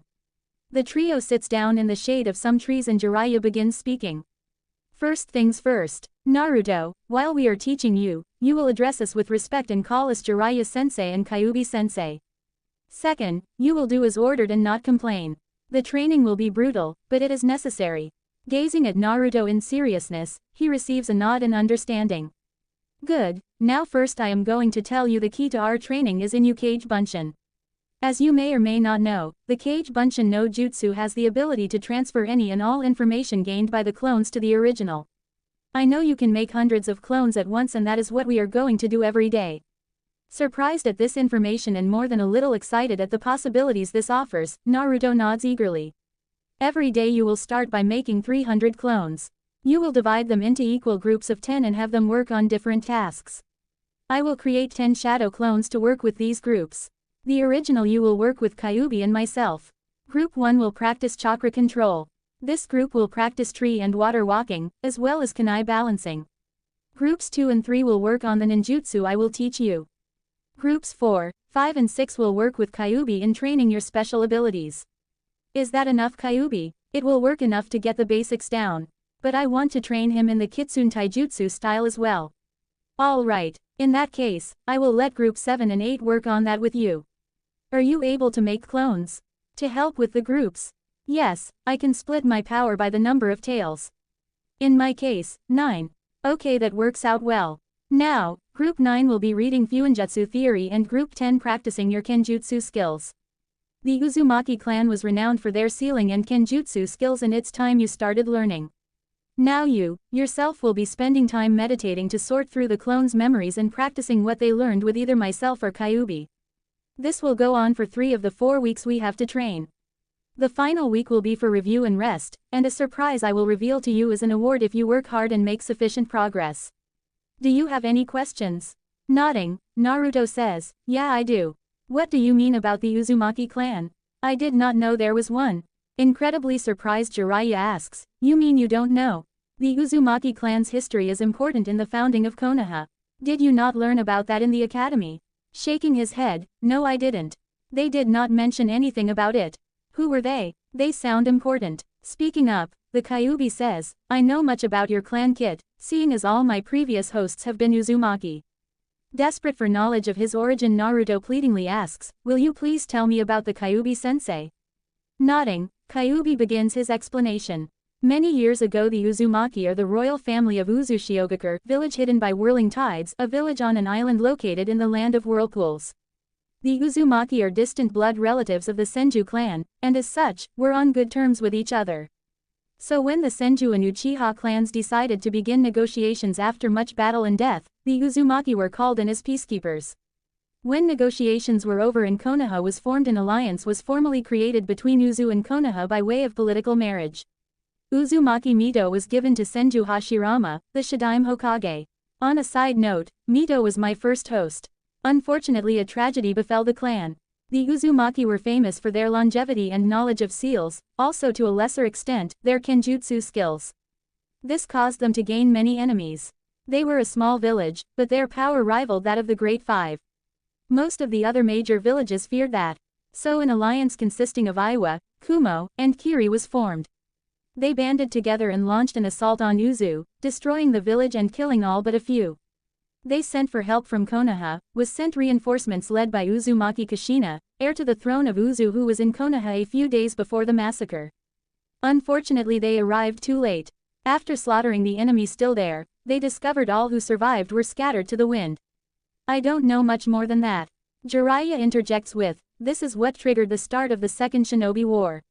The trio sits down in the shade of some trees and Jiraiya begins speaking. "First things first, Naruto, while we are teaching you, you will address us with respect and call us Jiraiya-sensei and Kyuubi-sensei. Second, you will do as ordered and not complain. The training will be brutal, but it is necessary. Gazing at Naruto in seriousness, he receives a nod in understanding. Good, now first I am going to tell you the key to our training is in Ukage Bunshin. As you may or may not know, the Kage Bunshin no Jutsu has the ability to transfer any and all information gained by the clones to the original. I know you can make hundreds of clones at once, and that is what we are going to do every day. Surprised at this information and more than a little excited at the possibilities this offers, Naruto nods eagerly. Every day you will start by making 300 clones. You will divide them into equal groups of 10 and have them work on different tasks. I will create 10 shadow clones to work with these groups. The original you will work with Kyuubi and myself. Group 1 will practice chakra control. This group will practice tree and water walking, as well as kunai balancing. Groups 2 and 3 will work on the ninjutsu I will teach you. Groups 4, 5 and 6 will work with Kyuubi in training your special abilities. Is that enough, Kyuubi? It will work enough to get the basics down. But I want to train him in the Kitsune Taijutsu style as well. Alright, in that case, I will let Group 7 and 8 work on that with you. Are you able to make clones? To help with the groups? Yes, I can split my power by the number of tails. In my case, 9. Okay, that works out well. Now, Group 9 will be reading Fuinjutsu theory and Group 10 practicing your Kenjutsu skills. The Uzumaki clan was renowned for their sealing and Kenjutsu skills, and it's time you started learning. Now you, yourself will be spending time meditating to sort through the clones' memories and practicing what they learned with either myself or Kyuubi. This will go on for 3 of the 4 weeks we have to train. The final week will be for review and rest, and a surprise I will reveal to you as an award if you work hard and make sufficient progress. Do you have any questions? Nodding, Naruto says, yeah I do. What do you mean about the Uzumaki clan? I did not know there was one. Incredibly surprised, Jiraiya asks, you mean you don't know? The Uzumaki clan's history is important in the founding of Konoha. Did you not learn about that in the academy? Shaking his head, no I didn't. They did not mention anything about it. Who were they? They sound important. Speaking up, the Kyuubi says, I know much about your clan Kit, seeing as all my previous hosts have been Uzumaki. Desperate for knowledge of his origin, Naruto pleadingly asks, will you please tell me about the Kyuubi-sensei? Nodding, Kyuubi begins his explanation. Many years ago the Uzumaki are the royal family of Uzushiogakure, village hidden by whirling tides, a village on an island located in the land of whirlpools. The Uzumaki are distant blood relatives of the Senju clan, and as such, were on good terms with each other. So when the Senju and Uchiha clans decided to begin negotiations after much battle and death, the Uzumaki were called in as peacekeepers. When negotiations were over and Konoha was formed, an alliance was formally created between Uzu and Konoha by way of political marriage. Uzumaki Mito was given to Senju Hashirama, the Shadaime Hokage. On a side note, Mito was my first host. Unfortunately, a tragedy befell the clan. The Uzumaki were famous for their longevity and knowledge of seals, also to a lesser extent, their Kenjutsu skills. This caused them to gain many enemies. They were a small village, but their power rivaled that of the Great Five. Most of the other major villages feared that. So an alliance consisting of Iwa, Kumo, and Kiri was formed. They banded together and launched an assault on Uzu, destroying the village and killing all but a few. They sent for help from Konoha, was sent reinforcements led by Uzumaki Kushina, heir to the throne of Uzu, who was in Konoha a few days before the massacre. Unfortunately they arrived too late. After slaughtering the enemy still there, they discovered all who survived were scattered to the wind. I don't know much more than that. Jiraiya interjects with, this is what triggered the start of the Second Shinobi War.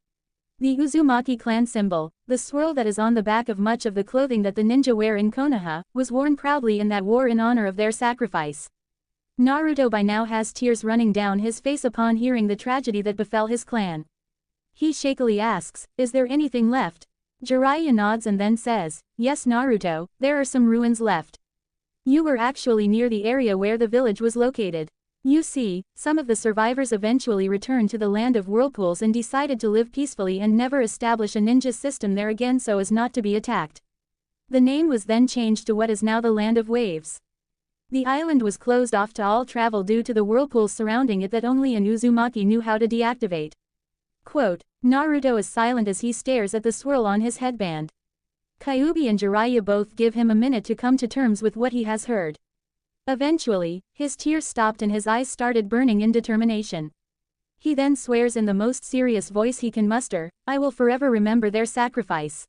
The Uzumaki clan symbol, the swirl that is on the back of much of the clothing that the ninja wear in Konoha, was worn proudly in that war in honor of their sacrifice. Naruto by now has tears running down his face upon hearing the tragedy that befell his clan. He shakily asks, is there anything left? Jiraiya nods and then says, yes Naruto, there are some ruins left. You were actually near the area where the village was located. You see, some of the survivors eventually returned to the land of whirlpools and decided to live peacefully and never establish a ninja system there again so as not to be attacked. The name was then changed to what is now the Land of Waves. The island was closed off to all travel due to the whirlpools surrounding it that only an Uzumaki knew how to deactivate. Quote, Naruto is silent as he stares at the swirl on his headband. Kyuubi and Jiraiya both give him a minute to come to terms with what he has heard. Eventually, his tears stopped and his eyes started burning in determination. He then swears in the most serious voice he can muster, "I will forever remember their sacrifice.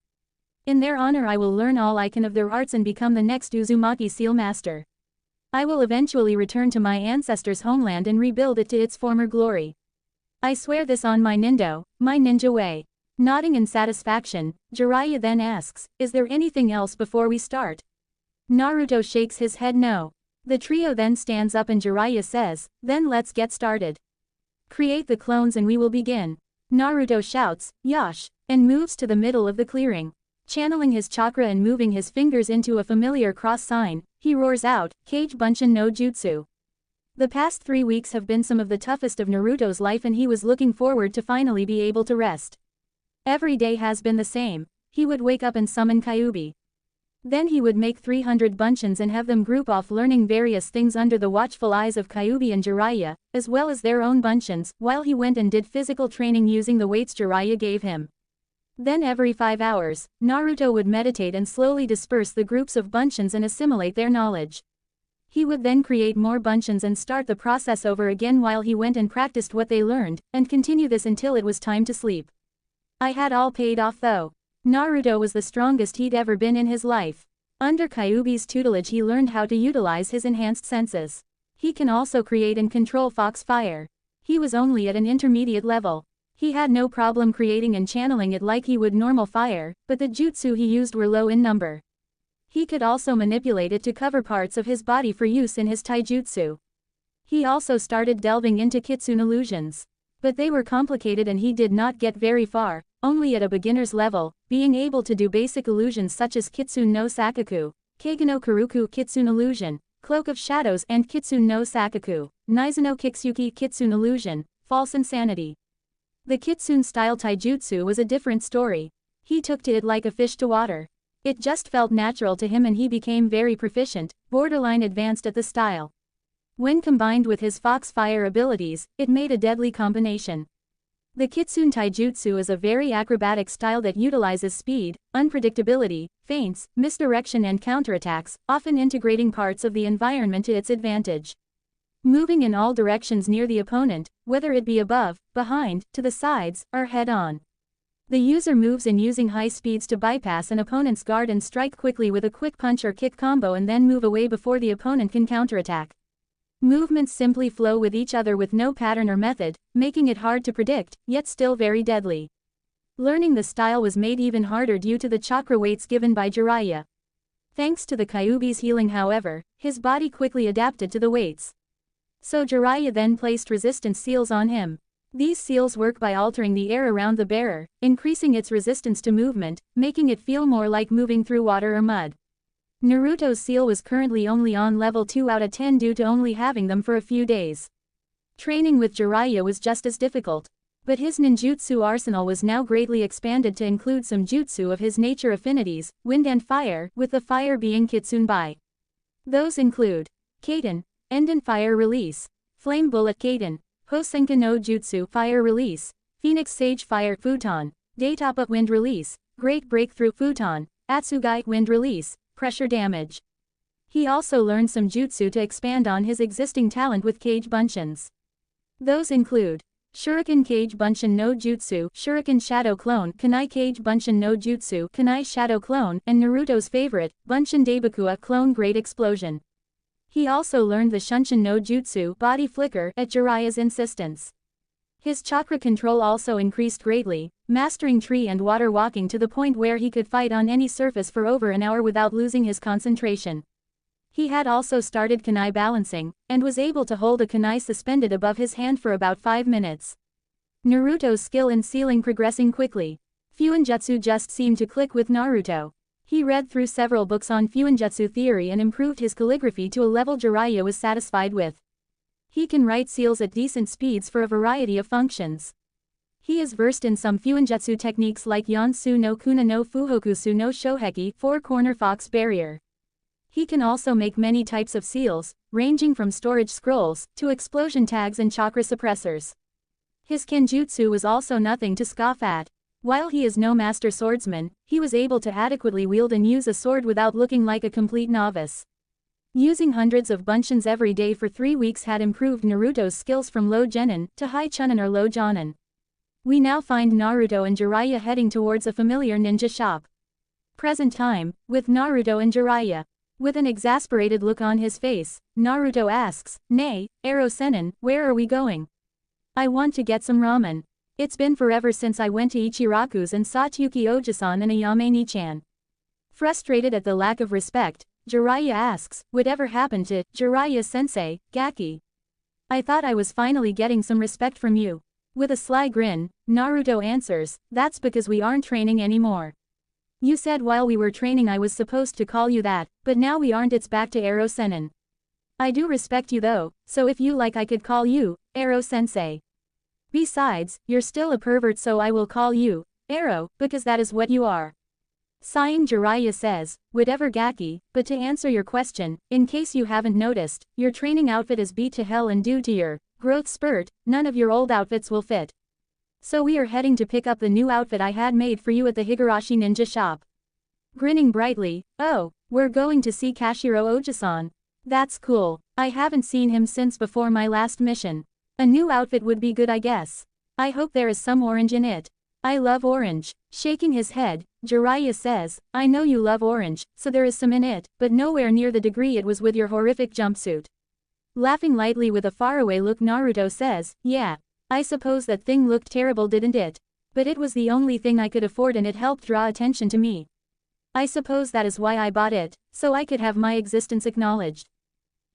In their honor I will learn all I can of their arts and become the next Uzumaki seal master. I will eventually return to my ancestors' homeland and rebuild it to its former glory. I swear this on my ninja way." Nodding in satisfaction, Jiraiya then asks, "Is there anything else before we start?" Naruto shakes his head no. The trio then stands up and Jiraiya says, "Then let's get started. Create the clones and we will begin." Naruto shouts, "Yosh," and moves to the middle of the clearing. Channeling his chakra and moving his fingers into a familiar cross sign, he roars out, "Kage Bunshin no Jutsu." The past 3 weeks have been some of the toughest of Naruto's life and he was looking forward to finally be able to rest. Every day has been the same. He would wake up and summon Kyuubi. Then he would make 300 bunshins and have them group off learning various things under the watchful eyes of Kyuubi and Jiraiya, as well as their own bunshins, while he went and did physical training using the weights Jiraiya gave him. Then every 5 hours, Naruto would meditate and slowly disperse the groups of bunshins and assimilate their knowledge. He would then create more bunshins and start the process over again while he went and practiced what they learned, and continue this until it was time to sleep. I had all paid off though. Naruto was the strongest he'd ever been in his life. Under Kyuubi's tutelage he learned how to utilize his enhanced senses. He can also create and control fox fire. He was only at an intermediate level. He had no problem creating and channeling it like he would normal fire, but the jutsu he used were low in number. He could also manipulate it to cover parts of his body for use in his taijutsu. He also started delving into kitsune illusions. But they were complicated and he did not get very far, only at a beginner's level, being able to do basic illusions such as Kitsune no Sakaku, Kage no Kuruku Kitsune Illusion, Cloak of Shadows and Kitsune no Sakaku, Naizu no Kitsuki Kitsune Illusion, False Insanity. The Kitsune-style taijutsu was a different story. He took to it like a fish to water. It just felt natural to him and he became very proficient, borderline advanced at the style. When combined with his fox fire abilities, it made a deadly combination. The Kitsune Taijutsu is a very acrobatic style that utilizes speed, unpredictability, feints, misdirection and counterattacks, often integrating parts of the environment to its advantage. Moving in all directions near the opponent, whether it be above, behind, to the sides, or head-on. The user moves in using high speeds to bypass an opponent's guard and strike quickly with a quick punch or kick combo and then move away before the opponent can counterattack. Movements simply flow with each other with no pattern or method, making it hard to predict, yet still very deadly. Learning the style was made even harder due to the chakra weights given by Jiraiya. Thanks to the Kyuubi's healing however, his body quickly adapted to the weights. So Jiraiya then placed resistance seals on him. These seals work by altering the air around the bearer, increasing its resistance to movement, making it feel more like moving through water or mud. Naruto's seal was currently only on level 2 out of 10 due to only having them for a few days. Training with Jiraiya was just as difficult. But his ninjutsu arsenal was now greatly expanded to include some jutsu of his nature affinities, wind and fire, with the fire being Kitsunbai. Those include Kaden, Enden Fire Release, Flame Bullet Kaden, Hosenka no Jutsu Fire Release, Phoenix Sage Fire Futon, Daitapa Wind Release, Great Breakthrough Futon, Atsugai Wind Release, Pressure Damage. He also learned some jutsu to expand on his existing talent with Kage Bunshins. Those include Shuriken Kage Bunshin no Jutsu, Shuriken Shadow Clone, Kunai Kage Bunshin no Jutsu, Kunai Shadow Clone, and Naruto's favorite, Bunshin Daibakua Clone Great Explosion. He also learned the Shunshin no Jutsu, Body Flicker, at Jiraiya's insistence. His chakra control also increased greatly, mastering tree and water walking to the point where he could fight on any surface for over an hour without losing his concentration. He had also started kunai balancing, and was able to hold a kunai suspended above his hand for about 5 minutes. Naruto's skill in sealing progressing quickly. Fuinjutsu just seemed to click with Naruto. He read through several books on Fuinjutsu theory and improved his calligraphy to a level Jiraiya was satisfied with. He can write seals at decent speeds for a variety of functions. He is versed in some Fuinjutsu techniques like Yonsu no Kuna no Fuhokusu no Shoheki, 4-corner fox barrier. He can also make many types of seals, ranging from storage scrolls, to explosion tags and chakra suppressors. His kenjutsu was also nothing to scoff at. While he is no master swordsman, he was able to adequately wield and use a sword without looking like a complete novice. Using hundreds of bunshins every day for 3 weeks had improved Naruto's skills from low genin to high chunin or low jonin. We now find Naruto and Jiraiya heading towards a familiar ninja shop. Present time, with Naruto and Jiraiya. With an exasperated look on his face, Naruto asks, "Nay, Ero-sennin, where are we going?" "I want to get some ramen. It's been forever since I went to Ichiraku's and saw Tsuki Oji-san and Ayame Ni-chan." Frustrated at the lack of respect, Jiraiya asks, "Whatever happened to Jiraiya-sensei, Gaki? I thought I was finally getting some respect from you." With a sly grin, Naruto answers, "That's because we aren't training anymore. You said while we were training I was supposed to call you that, but now we aren't. It's back to Ero-sennin. I do respect you though, so if you like I could call you Ero-sensei. Besides, you're still a pervert, so I will call you Ero, because that is what you are." Sighing, Jiraiya says, "Whatever Gaki, but to answer your question, in case you haven't noticed, your training outfit is beat to hell and due to your growth spurt, none of your old outfits will fit. So we are heading to pick up the new outfit I had made for you at the Higurashi ninja shop." Grinning brightly, "Oh, we're going to see Kashiro Oji-san. That's cool. I haven't seen him since before my last mission. A new outfit would be good, I guess. I hope there is some orange in it. I love orange." Shaking his head, Jiraiya says, "I know you love orange, so there is some in it, but nowhere near the degree it was with your horrific jumpsuit." Laughing lightly with a faraway look, Naruto says, "Yeah. I suppose that thing looked terrible, didn't it? But it was the only thing I could afford and it helped draw attention to me. I suppose that is why I bought it, so I could have my existence acknowledged.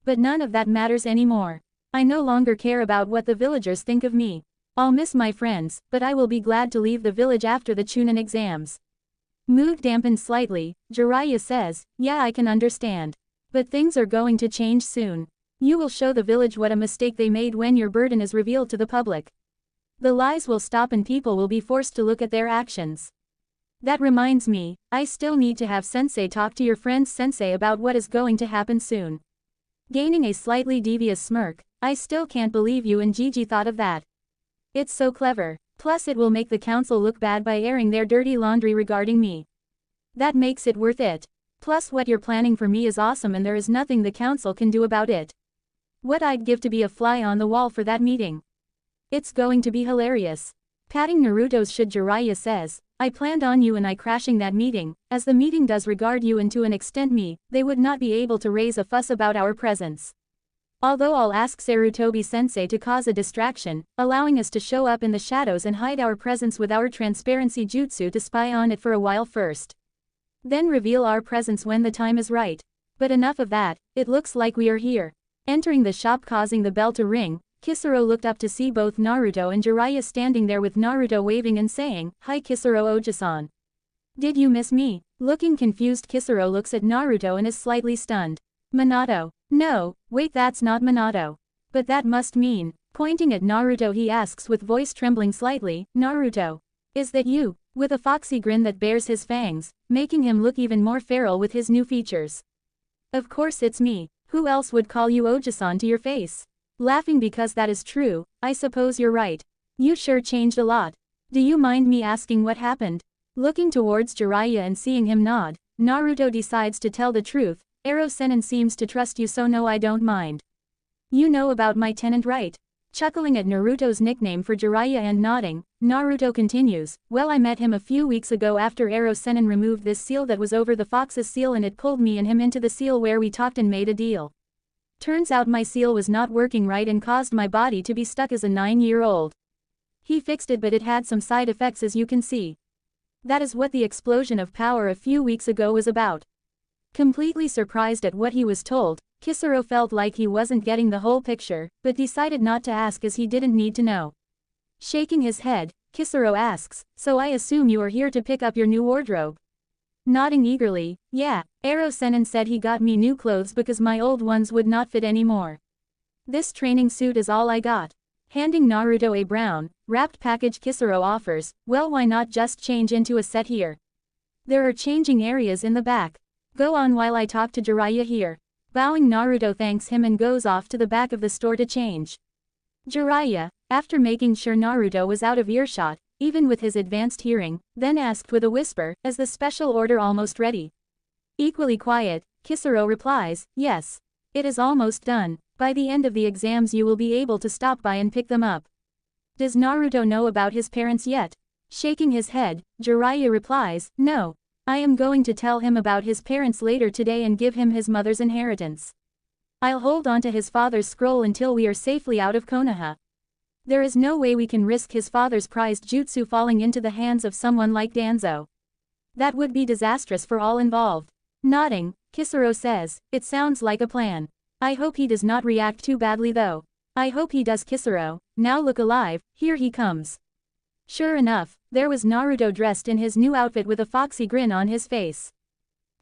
But none of that matters anymore. I no longer care about what the villagers think of me. I'll miss my friends, but I will be glad to leave the village after the Chūnin exams." Mood dampened slightly, Jiraiya says, "Yeah, I can understand. But things are going to change soon. You will show the village what a mistake they made when your burden is revealed to the public. The lies will stop and people will be forced to look at their actions. That reminds me, I still need to have Sensei talk to your friend's Sensei about what is going to happen soon." Gaining a slightly devious smirk, "I still can't believe you and Gigi thought of that. It's so clever. Plus it will make the council look bad by airing their dirty laundry regarding me. That makes it worth it. Plus what you're planning for me is awesome and there is nothing the council can do about it. What I'd give to be a fly on the wall for that meeting. It's going to be hilarious." Patting Naruto's shoulder, Jiraiya says, "I planned on you and I crashing that meeting, as the meeting does regard you and to an extent me, they would not be able to raise a fuss about our presence. Although I'll ask Sarutobi-sensei to cause a distraction, allowing us to show up in the shadows and hide our presence with our transparency jutsu to spy on it for a while first. Then reveal our presence when the time is right. But enough of that, it looks like we are here." Entering the shop, causing the bell to ring, Kisaro looked up to see both Naruto and Jiraiya standing there, with Naruto waving and saying, "Hi Kisaro Oji-san. Did you miss me?" Looking confused, Kisaro looks at Naruto and is slightly stunned. "Minato. No, wait, that's not Minato. But that must mean." Pointing at Naruto, he asks with voice trembling slightly, "Naruto. Is that you?" With a foxy grin that bares his fangs, making him look even more feral with his new features. "Of course it's me. Who else would call you Oji-san to your face?" Laughing, "Because that is true, I suppose you're right. You sure changed a lot. Do you mind me asking what happened?" Looking towards Jiraiya and seeing him nod, Naruto decides to tell the truth. "Ero-sennin seems to trust you, so no, I don't mind. You know about my tenant, right?" Chuckling at Naruto's nickname for Jiraiya and nodding, Naruto continues, "Well, I met him a few weeks ago after Ero-sennin removed this seal that was over the fox's seal, and it pulled me and him into the seal where we talked and made a deal. Turns out my seal was not working right and caused my body to be stuck as a 9-year-old. He fixed it, but it had some side effects, as you can see. That is what the explosion of power a few weeks ago was about." Completely surprised at what he was told, Kisaro felt like he wasn't getting the whole picture, but decided not to ask as he didn't need to know. Shaking his head, Kisaro asks, "So I assume you are here to pick up your new wardrobe?" Nodding eagerly, "Yeah, Ero-sennin said he got me new clothes because my old ones would not fit anymore. This training suit is all I got." Handing Naruto a brown, wrapped package, Kisaro offers, "Well, why not just change into a set here? There are changing areas in the back. Go on while I talk to Jiraiya here." Bowing, Naruto thanks him and goes off to the back of the store to change. Jiraiya, after making sure Naruto was out of earshot, even with his advanced hearing, then asked with a whisper, "Is the special order almost ready?" Equally quiet, Kisaro replies, "Yes. It is almost done. By the end of the exams you will be able to stop by and pick them up. Does Naruto know about his parents yet? Shaking his head, Jiraiya replies, no. I am going to tell him about his parents later today and give him his mother's inheritance. I'll hold on to his father's scroll until we are safely out of Konoha. There is no way we can risk his father's prized jutsu falling into the hands of someone like Danzo. That would be disastrous for all involved. Nodding, Kisaro says, it sounds like a plan. I hope he does not react too badly though. I hope he does. Kisaro, now look alive, here he comes. Sure enough, there was Naruto dressed in his new outfit with a foxy grin on his face.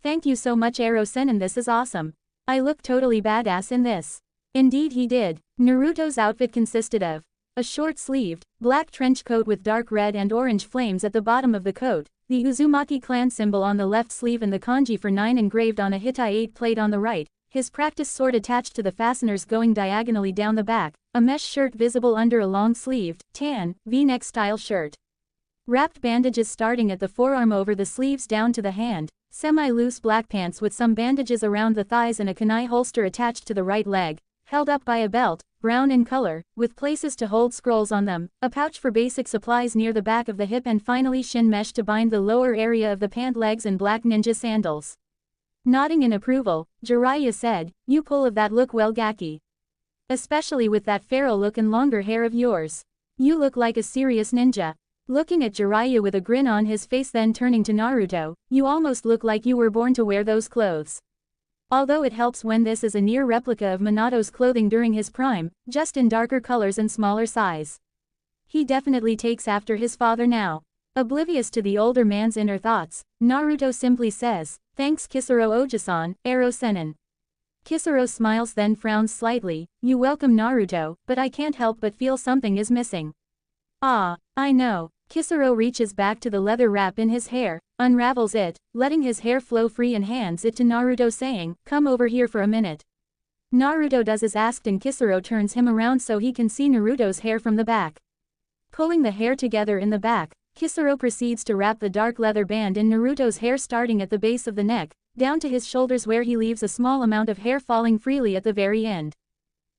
Thank you so much Ero-sen, this is awesome. I look totally badass in this. Indeed he did. Naruto's outfit consisted of a short-sleeved, black trench coat with dark red and orange flames at the bottom of the coat, the Uzumaki clan symbol on the left sleeve and the kanji for 9 engraved on a Hittite plate on the right, his practice sword attached to the fasteners going diagonally down the back, a mesh shirt visible under a long-sleeved, tan, V-neck style shirt. Wrapped bandages starting at the forearm over the sleeves down to the hand, semi-loose black pants with some bandages around the thighs and a kunai holster attached to the right leg, held up by a belt, brown in color, with places to hold scrolls on them, a pouch for basic supplies near the back of the hip and finally shin mesh to bind the lower area of the pant legs and black ninja sandals. Nodding in approval, Jiraiya said, you pull of that look well Gaki. Especially with that feral look and longer hair of yours. You look like a serious ninja. Looking at Jiraiya with a grin on his face then turning to Naruto, you almost look like you were born to wear those clothes. Although it helps when this is a near replica of Minato's clothing during his prime, just in darker colors and smaller size. He definitely takes after his father now. Oblivious to the older man's inner thoughts, Naruto simply says, thanks Kisaro Oji-san, Ero-senin. Kisaro smiles then frowns slightly, you welcome Naruto, but I can't help but feel something is missing. Ah, I know. Kisaro reaches back to the leather wrap in his hair, unravels it, letting his hair flow free and hands it to Naruto saying, come over here for a minute. Naruto does as asked and Kisaro turns him around so he can see Naruto's hair from the back. Pulling the hair together in the back, Kisaro proceeds to wrap the dark leather band in Naruto's hair starting at the base of the neck, down to his shoulders where he leaves a small amount of hair falling freely at the very end.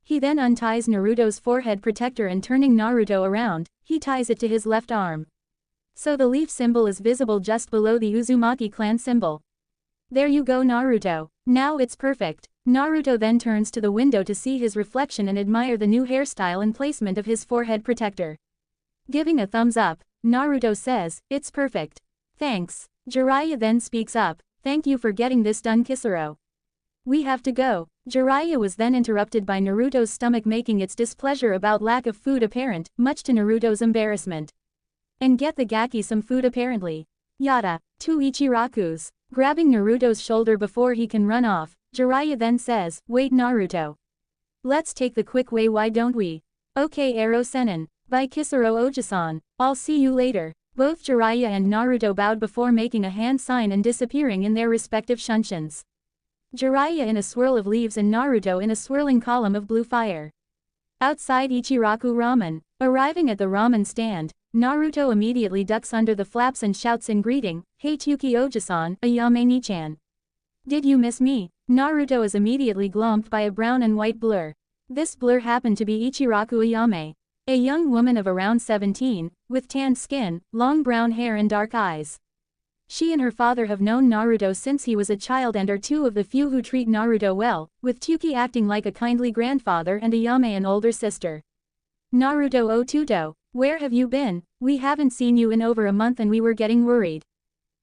He then unties Naruto's forehead protector and turning Naruto around, he ties it to his left arm. So the leaf symbol is visible just below the Uzumaki clan symbol. There you go Naruto, now it's perfect. Naruto then turns to the window to see his reflection and admire the new hairstyle and placement of his forehead protector. Giving a thumbs up, Naruto says, it's perfect. Thanks. Jiraiya then speaks up, thank you for getting this done Kisaro. We have to go. Jiraiya was then interrupted by Naruto's stomach making its displeasure about lack of food apparent, much to Naruto's embarrassment. And get the Gaki some food apparently. Yada. Two Ichirakus. Grabbing Naruto's shoulder before he can run off, Jiraiya then says, wait Naruto. Let's take the quick way why don't we? Okay Ero-senin. Bye Kisaro Oji-san, I'll see you later. Both Jiraiya and Naruto bowed before making a hand sign and disappearing in their respective shunshuns. Jiraiya in a swirl of leaves and Naruto in a swirling column of blue fire. Outside Ichiraku Ramen. Arriving at the ramen stand, Naruto immediately ducks under the flaps and shouts in greeting, hey Tyuki Oji-san, Ayame-ni-chan. Did you miss me? Naruto is immediately glomped by a brown and white blur. This blur happened to be Ichiraku Ayame. A young woman of around 17, with tanned skin, long brown hair and dark eyes. She and her father have known Naruto since he was a child and are two of the few who treat Naruto well, with Tyuki acting like a kindly grandfather and Ayame an older sister. Naruto Otuto, where have you been? We haven't seen you in over a month and we were getting worried.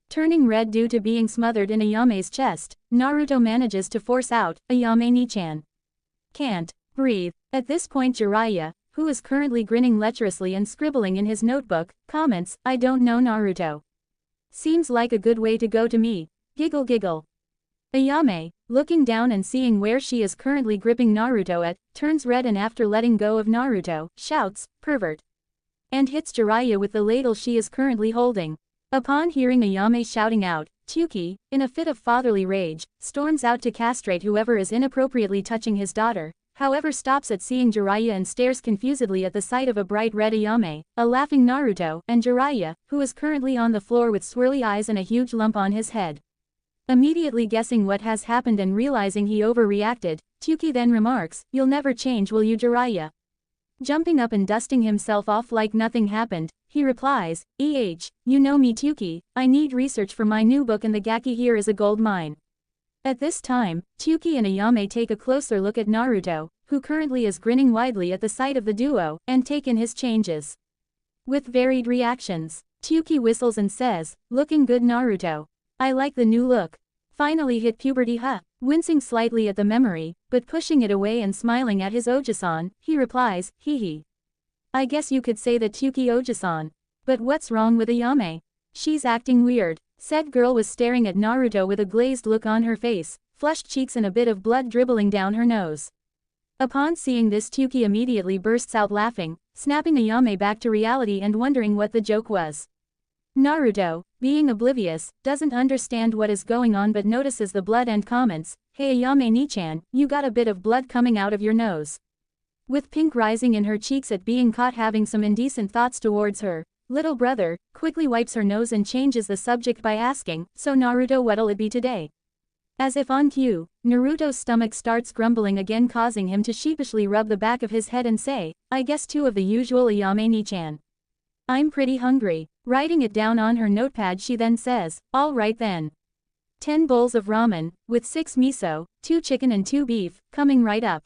Turning red due to being smothered in Ayame's chest, Naruto manages to force out, Ayame-ni-chan. Can't breathe. At this point Jiraiya, who is currently grinning lecherously and scribbling in his notebook, comments, I don't know Naruto. Seems like a good way to go to me. Giggle giggle. Ayame, looking down and seeing where she is currently gripping Naruto at, turns red and after letting go of Naruto, shouts, pervert. And hits Jiraiya with the ladle she is currently holding. Upon hearing Ayame shouting out, Tyuki, in a fit of fatherly rage, storms out to castrate whoever is inappropriately touching his daughter, however stops at seeing Jiraiya and stares confusedly at the sight of a bright red Ayame, a laughing Naruto, and Jiraiya, who is currently on the floor with swirly eyes and a huge lump on his head. Immediately guessing what has happened and realizing he overreacted, Tuki then remarks, "You'll never change, will you, Jiraiya?" Jumping up and dusting himself off like nothing happened, he replies, "You know me, Tuki, I need research for my new book and the Gaki here is a gold mine." At this time, Tuki and Ayame take a closer look at Naruto, who currently is grinning widely at the sight of the duo, and take in his changes. With varied reactions, Tuki whistles and says, "Looking good, Naruto. I like the new look. Finally hit puberty, huh?" Wincing slightly at the memory, but pushing it away and smiling at his Oji-san, he replies, "Hee. I guess you could say that, Tuki Oji-san. But what's wrong with Ayame? She's acting weird." Said girl was staring at Naruto with a glazed look on her face, flushed cheeks and a bit of blood dribbling down her nose. Upon seeing this, Tuki immediately bursts out laughing, snapping Ayame back to reality and wondering what the joke was. Naruto, being oblivious, doesn't understand what is going on but notices the blood and comments, "Hey Ayame-ni-chan, you got a bit of blood coming out of your nose." With pink rising in her cheeks at being caught having some indecent thoughts towards her, little brother quickly wipes her nose and changes the subject by asking, "So Naruto, what'll it be today?" As if on cue, Naruto's stomach starts grumbling again, causing him to sheepishly rub the back of his head and say, "I guess two of the usual, Ayame-ni-chan. I'm pretty hungry." Writing it down on her notepad, she then says, "All right then. 10 bowls of ramen, with 6 miso, 2 chicken and 2 beef, coming right up."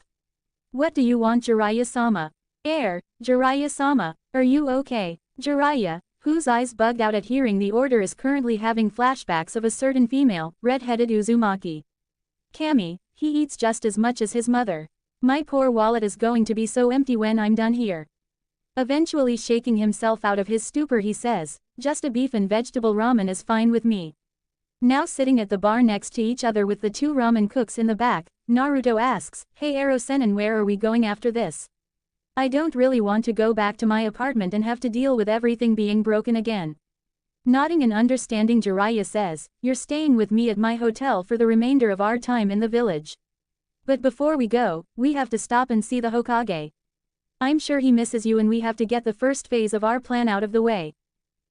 "What do you want, Jiraiya-sama?" Jiraiya-sama, are you okay?" Jiraiya, whose eyes bugged out at hearing the order, is currently having flashbacks of a certain female, red-headed Uzumaki. "Kami, he eats just as much as his mother. My poor wallet is going to be so empty when I'm done here." Eventually shaking himself out of his stupor, he says, "Just a beef and vegetable ramen is fine with me." Now sitting at the bar next to each other with the 2 ramen cooks in the back, Naruto asks, "Hey Ero-sen, where are we going after this? I don't really want to go back to my apartment and have to deal with everything being broken again." Nodding and understanding, Jiraiya says, "You're staying with me at my hotel for the remainder of our time in the village. But before we go, we have to stop and see the Hokage. I'm sure he misses you and we have to get the first phase of our plan out of the way."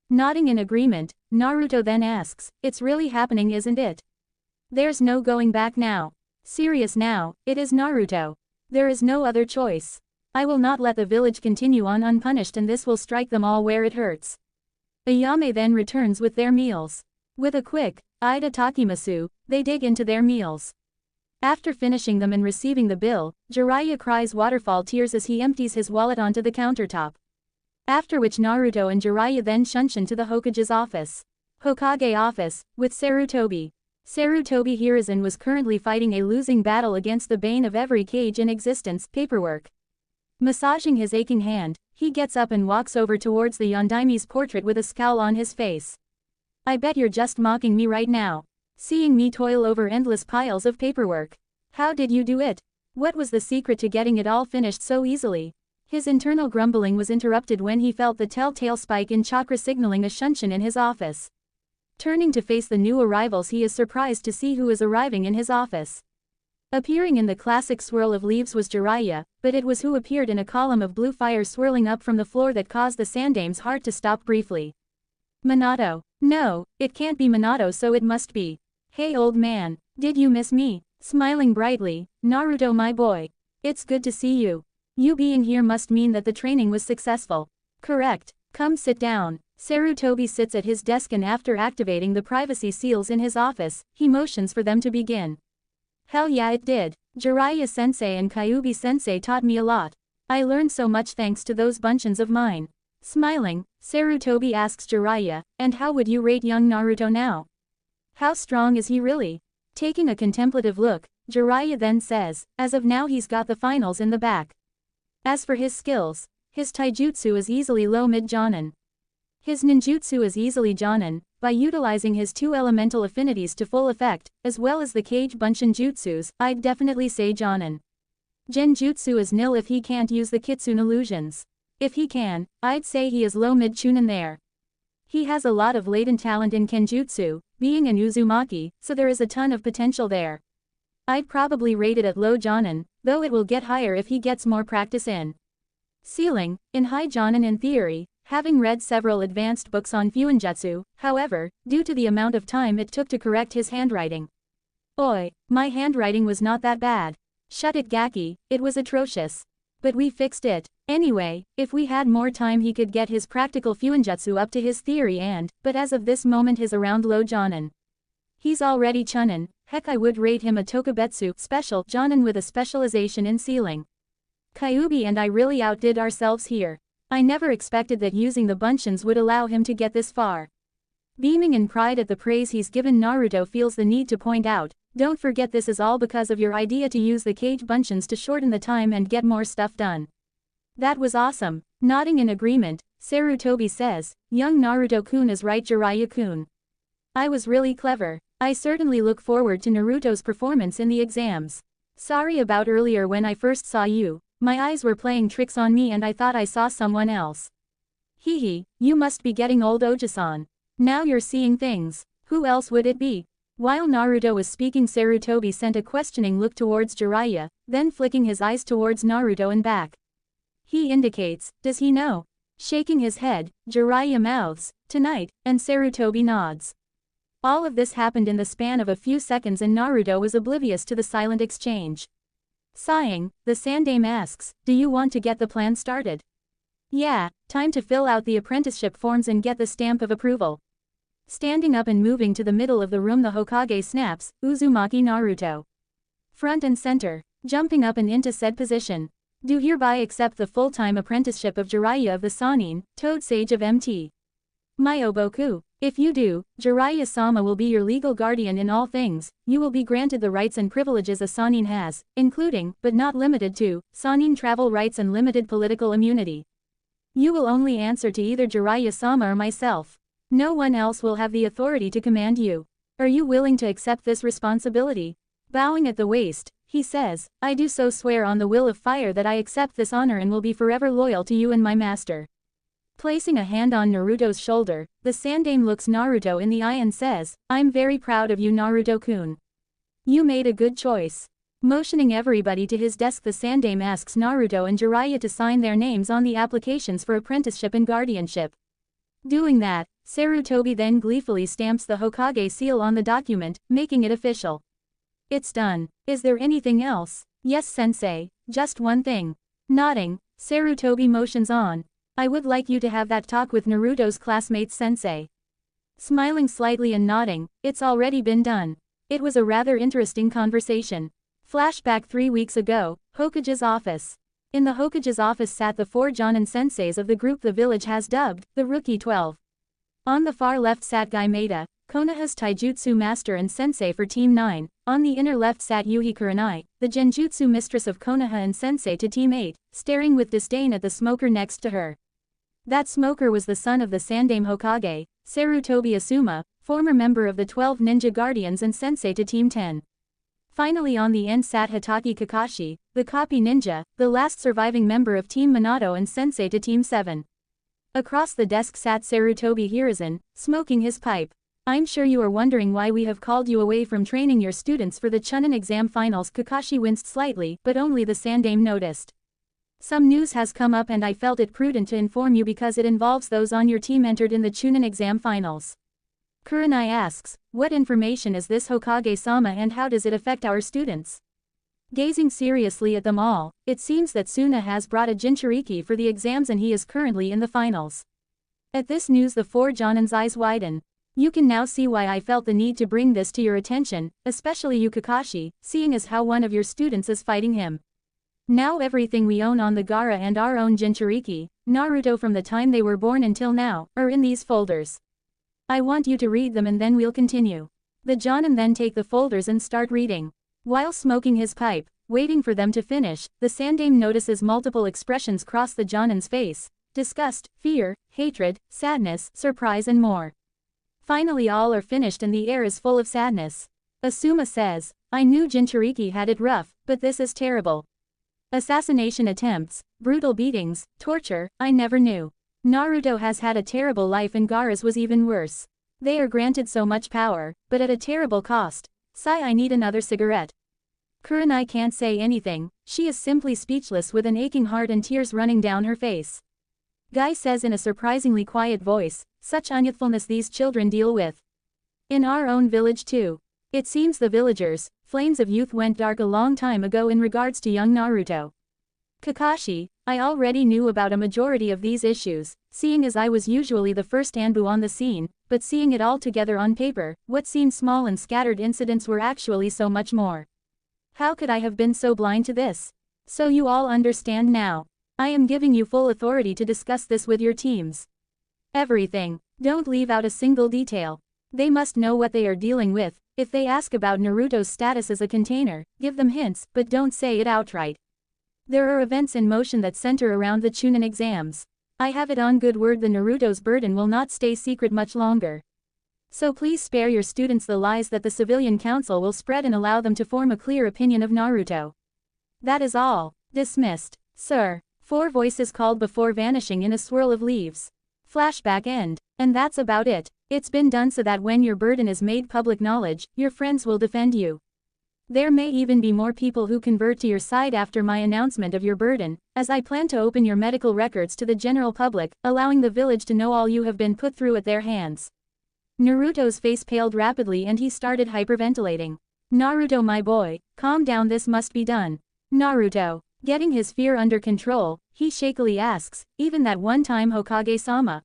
Nodding in agreement, Naruto then asks, "It's really happening, isn't it? There's no going back now. Serious now, it is, Naruto. There is no other choice. I will not let the village continue on unpunished and this will strike them all where it hurts." Ayame then returns with their meals. With a quick, "Ida Takimasu," they dig into their meals. After finishing them and receiving the bill, Jiraiya cries waterfall tears as he empties his wallet onto the countertop. After which Naruto and Jiraiya then shunshin to the Hokage's office. Hokage office, with Sarutobi. Sarutobi Hiruzen was currently fighting a losing battle against the bane of every cage in existence, paperwork. Massaging his aching hand, he gets up and walks over towards the Yondaime's portrait with a scowl on his face. "I bet you're just mocking me right now. Seeing me toil over endless piles of paperwork. How did you do it? What was the secret to getting it all finished so easily?" His internal grumbling was interrupted when he felt the telltale spike in chakra signaling a shunshin in his office. Turning to face the new arrivals, he is surprised to see who is arriving in his office. Appearing in the classic swirl of leaves was Jiraiya, but it was who appeared in a column of blue fire swirling up from the floor that caused the Sandame's heart to stop briefly. "Minato. No, it can't be Minato, so it must be. Hey old man, did you miss me?" Smiling brightly, "Naruto my boy. It's good to see you. You being here must mean that the training was successful." "Correct. Come sit down." Sarutobi sits at his desk and after activating the privacy seals in his office, he motions for them to begin. "Hell yeah it did. Jiraiya-sensei and Kyuubi-sensei taught me a lot. I learned so much thanks to those bunchins of mine." Smiling, Sarutobi asks Jiraiya, "And how would you rate young Naruto now? How strong is he really?" Taking a contemplative look, Jiraiya then says, "As of now he's got the finals in the back. As for his skills, his taijutsu is easily low-mid jonin. His ninjutsu is easily jonin, by utilizing his 2 elemental affinities to full effect, as well as the cage bunshin jutsus, I'd definitely say jonin. Genjutsu is nil if he can't use the kitsune illusions. If he can, I'd say he is low-mid chunin there. He has a lot of latent talent in kenjutsu, being an Uzumaki, so there is a ton of potential there. I'd probably rate it at low jonin, though it will get higher if he gets more practice in. Ceiling, in high jonin in theory, having read several advanced books on Fuinjutsu, however, due to the amount of time it took to correct his handwriting. Oi, my handwriting was not that bad. Shut it Gaki, it was atrocious. But we fixed it. Anyway, if we had more time he could get his practical Fuinjutsu up to his theory but as of this moment he's around low Jonin. He's already Chūnin, heck I would rate him a Tokubetsu special Jonin with a specialization in sealing. Kyuubi and I really outdid ourselves here. I never expected that using the bunchins would allow him to get this far. Beaming in pride at the praise he's given, Naruto feels the need to point out, don't forget this is all because of your idea to use the cage bunchins to shorten the time and get more stuff done. That was awesome. Nodding in agreement, Sarutobi says, young Naruto-kun is right Jiraiya-kun. I was really clever. I certainly look forward to Naruto's performance in the exams. Sorry about earlier when I first saw you, my eyes were playing tricks on me and I thought I saw someone else. Hehe, you must be getting old Oji-san. Now you're seeing things. Who else would it be? While Naruto was speaking, Sarutobi sent a questioning look towards Jiraiya, then flicking his eyes towards Naruto and back. He indicates, does he know? Shaking his head, Jiraiya mouths, tonight, and Sarutobi nods. All of this happened in the span of a few seconds and Naruto was oblivious to the silent exchange. Sighing, the Sandaime asks, do you want to get the plan started? Yeah, time to fill out the apprenticeship forms and get the stamp of approval. Standing up and moving to the middle of the room, the Hokage snaps, Uzumaki Naruto. Front and center, jumping up and into said position. Do hereby accept the full-time apprenticeship of Jiraiya of the Sannin, Toad Sage of MT. Myoboku. If you do, Jiraiya-sama will be your legal guardian in all things, you will be granted the rights and privileges a Sannin has, including, but not limited to, Sannin travel rights and limited political immunity. You will only answer to either Jiraiya-sama or myself. No one else will have the authority to command you. Are you willing to accept this responsibility? Bowing at the waist, he says, I do so swear on the will of fire that I accept this honor and will be forever loyal to you and my master. Placing a hand on Naruto's shoulder, the Sandaime looks Naruto in the eye and says, I'm very proud of you Naruto-kun. You made a good choice. Motioning everybody to his desk, the Sandaime asks Naruto and Jiraiya to sign their names on the applications for apprenticeship and guardianship. Doing that, Sarutobi then gleefully stamps the Hokage seal on the document, making it official. It's done. Is there anything else? Yes sensei, just one thing. Nodding, Sarutobi motions on. I would like you to have that talk with Naruto's classmates sensei. Smiling slightly and nodding, it's already been done. It was a rather interesting conversation. Flashback 3 weeks ago, Hokage's office. In the Hokage's office sat the 4 Jonin senseis of the group the village has dubbed, the Rookie 12. On the far left sat Gaimeta, Konoha's taijutsu master and sensei for Team 9, on the inner left sat Yuhi Kurenai, the genjutsu mistress of Konoha and sensei to Team 8, staring with disdain at the smoker next to her. That smoker was the son of the Sandaime Hokage, Sarutobi Asuma, former member of the 12 Ninja Guardians and sensei to Team 10. Finally on the end sat Hitaki Kakashi, the copy ninja, the last surviving member of Team Minato and sensei to Team 7. Across the desk sat Sarutobi Hiruzen, smoking his pipe. I'm sure you are wondering why we have called you away from training your students for the Chūnin exam finals. Kakashi winced slightly, but only the Sandaime noticed. Some news has come up and I felt it prudent to inform you because it involves those on your team entered in the Chūnin exam finals. Kurenai asks, what information is this Hokage-sama and how does it affect our students? Gazing seriously at them all, it seems that Suna has brought a Jinchuriki for the exams and he is currently in the finals. At this news the 4 Jonin's eyes widen. You can now see why I felt the need to bring this to your attention, especially you Kakashi, seeing as how one of your students is fighting him. Now everything we own on the Gaara and our own Jinchuriki, Naruto from the time they were born until now, are in these folders. I want you to read them and then we'll continue. The Jonin then take the folders and start reading. While smoking his pipe, waiting for them to finish, the Sandaime notices multiple expressions cross the Jonin's face: disgust, fear, hatred, sadness, surprise and more. Finally all are finished and the air is full of sadness. Asuma says, I knew Jinchuriki had it rough, but this is terrible. Assassination attempts, brutal beatings, torture, I never knew. Naruto has had a terrible life and Gaara's was even worse. They are granted so much power, but at a terrible cost. Sigh, I need another cigarette. Kurenai can't say anything, she is simply speechless with an aching heart and tears running down her face. Guy says in a surprisingly quiet voice, such unyouthfulness these children deal with. In our own village too. It seems the villagers' flames of youth went dark a long time ago in regards to young Naruto. Kakashi, I already knew about a majority of these issues, seeing as I was usually the first Anbu on the scene, but seeing it all together on paper, what seemed small and scattered incidents were actually so much more. How could I have been so blind to this? So you all understand now. I am giving you full authority to discuss this with your teams. Everything. Don't leave out a single detail. They must know what they are dealing with. If they ask about Naruto's status as a container, give them hints, but don't say it outright. There are events in motion that center around the Chūnin exams. I have it on good word the Naruto's burden will not stay secret much longer. So please spare your students the lies that the civilian council will spread and allow them to form a clear opinion of Naruto. That is all. Dismissed. Sir. 4 voices called before vanishing in a swirl of leaves. Flashback end. And that's about it. It's been done so that when your burden is made public knowledge, your friends will defend you. There may even be more people who convert to your side after my announcement of your burden, as I plan to open your medical records to the general public, allowing the village to know all you have been put through at their hands. Naruto's face paled rapidly and he started hyperventilating. Naruto my boy, calm down, this must be done. Naruto. Getting his fear under control, he shakily asks, even that one time Hokage-sama?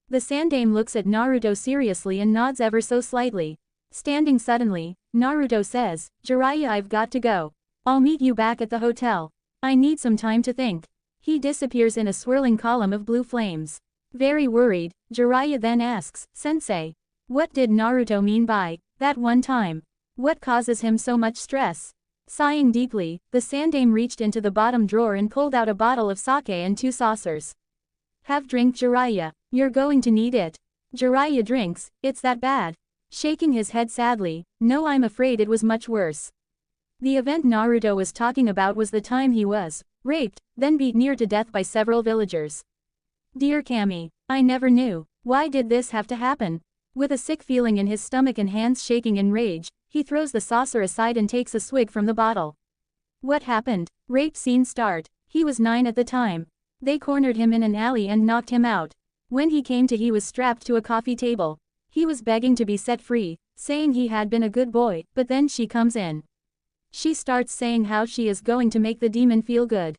The Sandame looks at Naruto seriously and nods ever so slightly. Standing suddenly, Naruto says, Jiraiya, I've got to go. I'll meet you back at the hotel. I need some time to think. He disappears in a swirling column of blue flames. Very worried, Jiraiya then asks, Sensei. What did Naruto mean by that one time? What causes him so much stress? Sighing deeply, the Sandame reached into the bottom drawer and pulled out a bottle of sake and 2 saucers. Have drink, Jiraiya. You're going to need it. Jiraiya drinks. It's that bad. Shaking his head sadly, no, I'm afraid it was much worse. The event Naruto was talking about was the time he was raped, then beat near to death by several villagers. Dear Kami, I never knew. Why did this have to happen? With a sick feeling in his stomach and hands shaking in rage, he throws the saucer aside and takes a swig from the bottle. What happened? Rape scene start. He was 9 at the time. They cornered him in an alley and knocked him out. When he came to, he was strapped to a coffee table. He was begging to be set free, saying he had been a good boy, but then she comes in. She starts saying how she is going to make the demon feel good.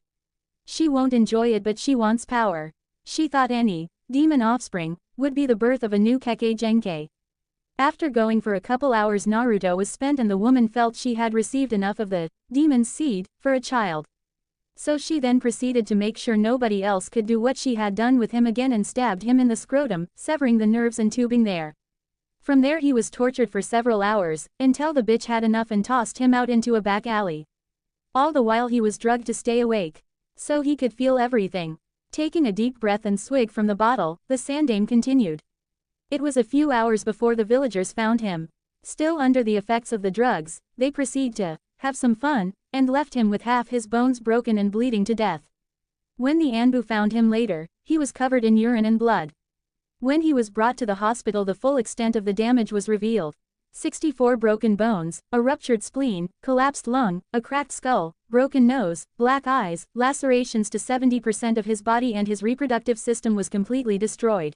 She won't enjoy it, but she wants power. She thought any demon offspring would be the birth of a new Kekkei Genkai. After going for a couple hours, Naruto was spent and the woman felt she had received enough of the demon's seed for a child. So she then proceeded to make sure nobody else could do what she had done with him again and stabbed him in the scrotum, severing the nerves and tubing there. From there he was tortured for several hours, until the bitch had enough and tossed him out into a back alley. All the while he was drugged to stay awake. So he could feel everything. Taking a deep breath and swig from the bottle, the Sandame continued. It was a few hours before the villagers found him. Still under the effects of the drugs, they proceed to have some fun, and left him with half his bones broken and bleeding to death. When the Anbu found him later, he was covered in urine and blood. When he was brought to the hospital, the full extent of the damage was revealed. 64 broken bones, a ruptured spleen, collapsed lung, a cracked skull, broken nose, black eyes, lacerations to 70% of his body, and his reproductive system was completely destroyed.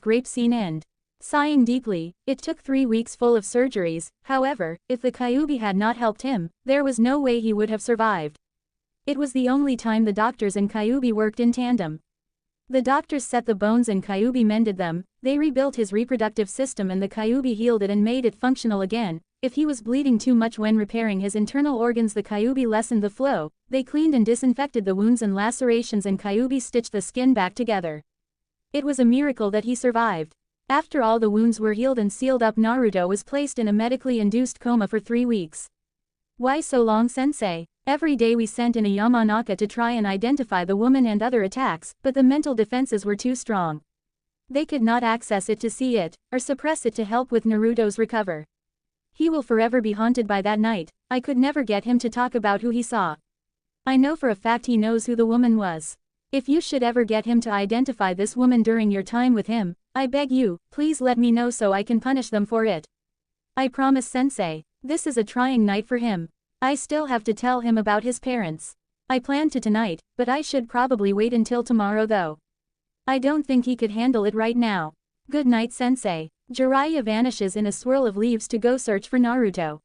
Rape scene end. Sighing deeply, it took 3 weeks full of surgeries. However, if the Kyuubi had not helped him, there was no way he would have survived. It was the only time the doctors and Kyuubi worked in tandem. The doctors set the bones and Kyuubi mended them. They rebuilt his reproductive system and the Kyuubi healed it and made it functional again. If he was bleeding too much when repairing his internal organs, the Kyuubi lessened the flow. They cleaned and disinfected the wounds and lacerations, and Kyuubi stitched the skin back together. It was a miracle that he survived. After all the wounds were healed and sealed up, Naruto was placed in a medically induced coma for 3 weeks. Why so long, sensei? Every day we sent in a Yamanaka to try and identify the woman and other attacks, but the mental defenses were too strong. They could not access it to see it, or suppress it to help with Naruto's recover. He will forever be haunted by that night. I could never get him to talk about who he saw. I know for a fact he knows who the woman was. If you should ever get him to identify this woman during your time with him, I beg you, please let me know so I can punish them for it. I promise, sensei. This is a trying night for him. I still have to tell him about his parents. I planned to tonight, but I should probably wait until tomorrow though. I don't think he could handle it right now. Good night, sensei. Jiraiya vanishes in a swirl of leaves to go search for Naruto.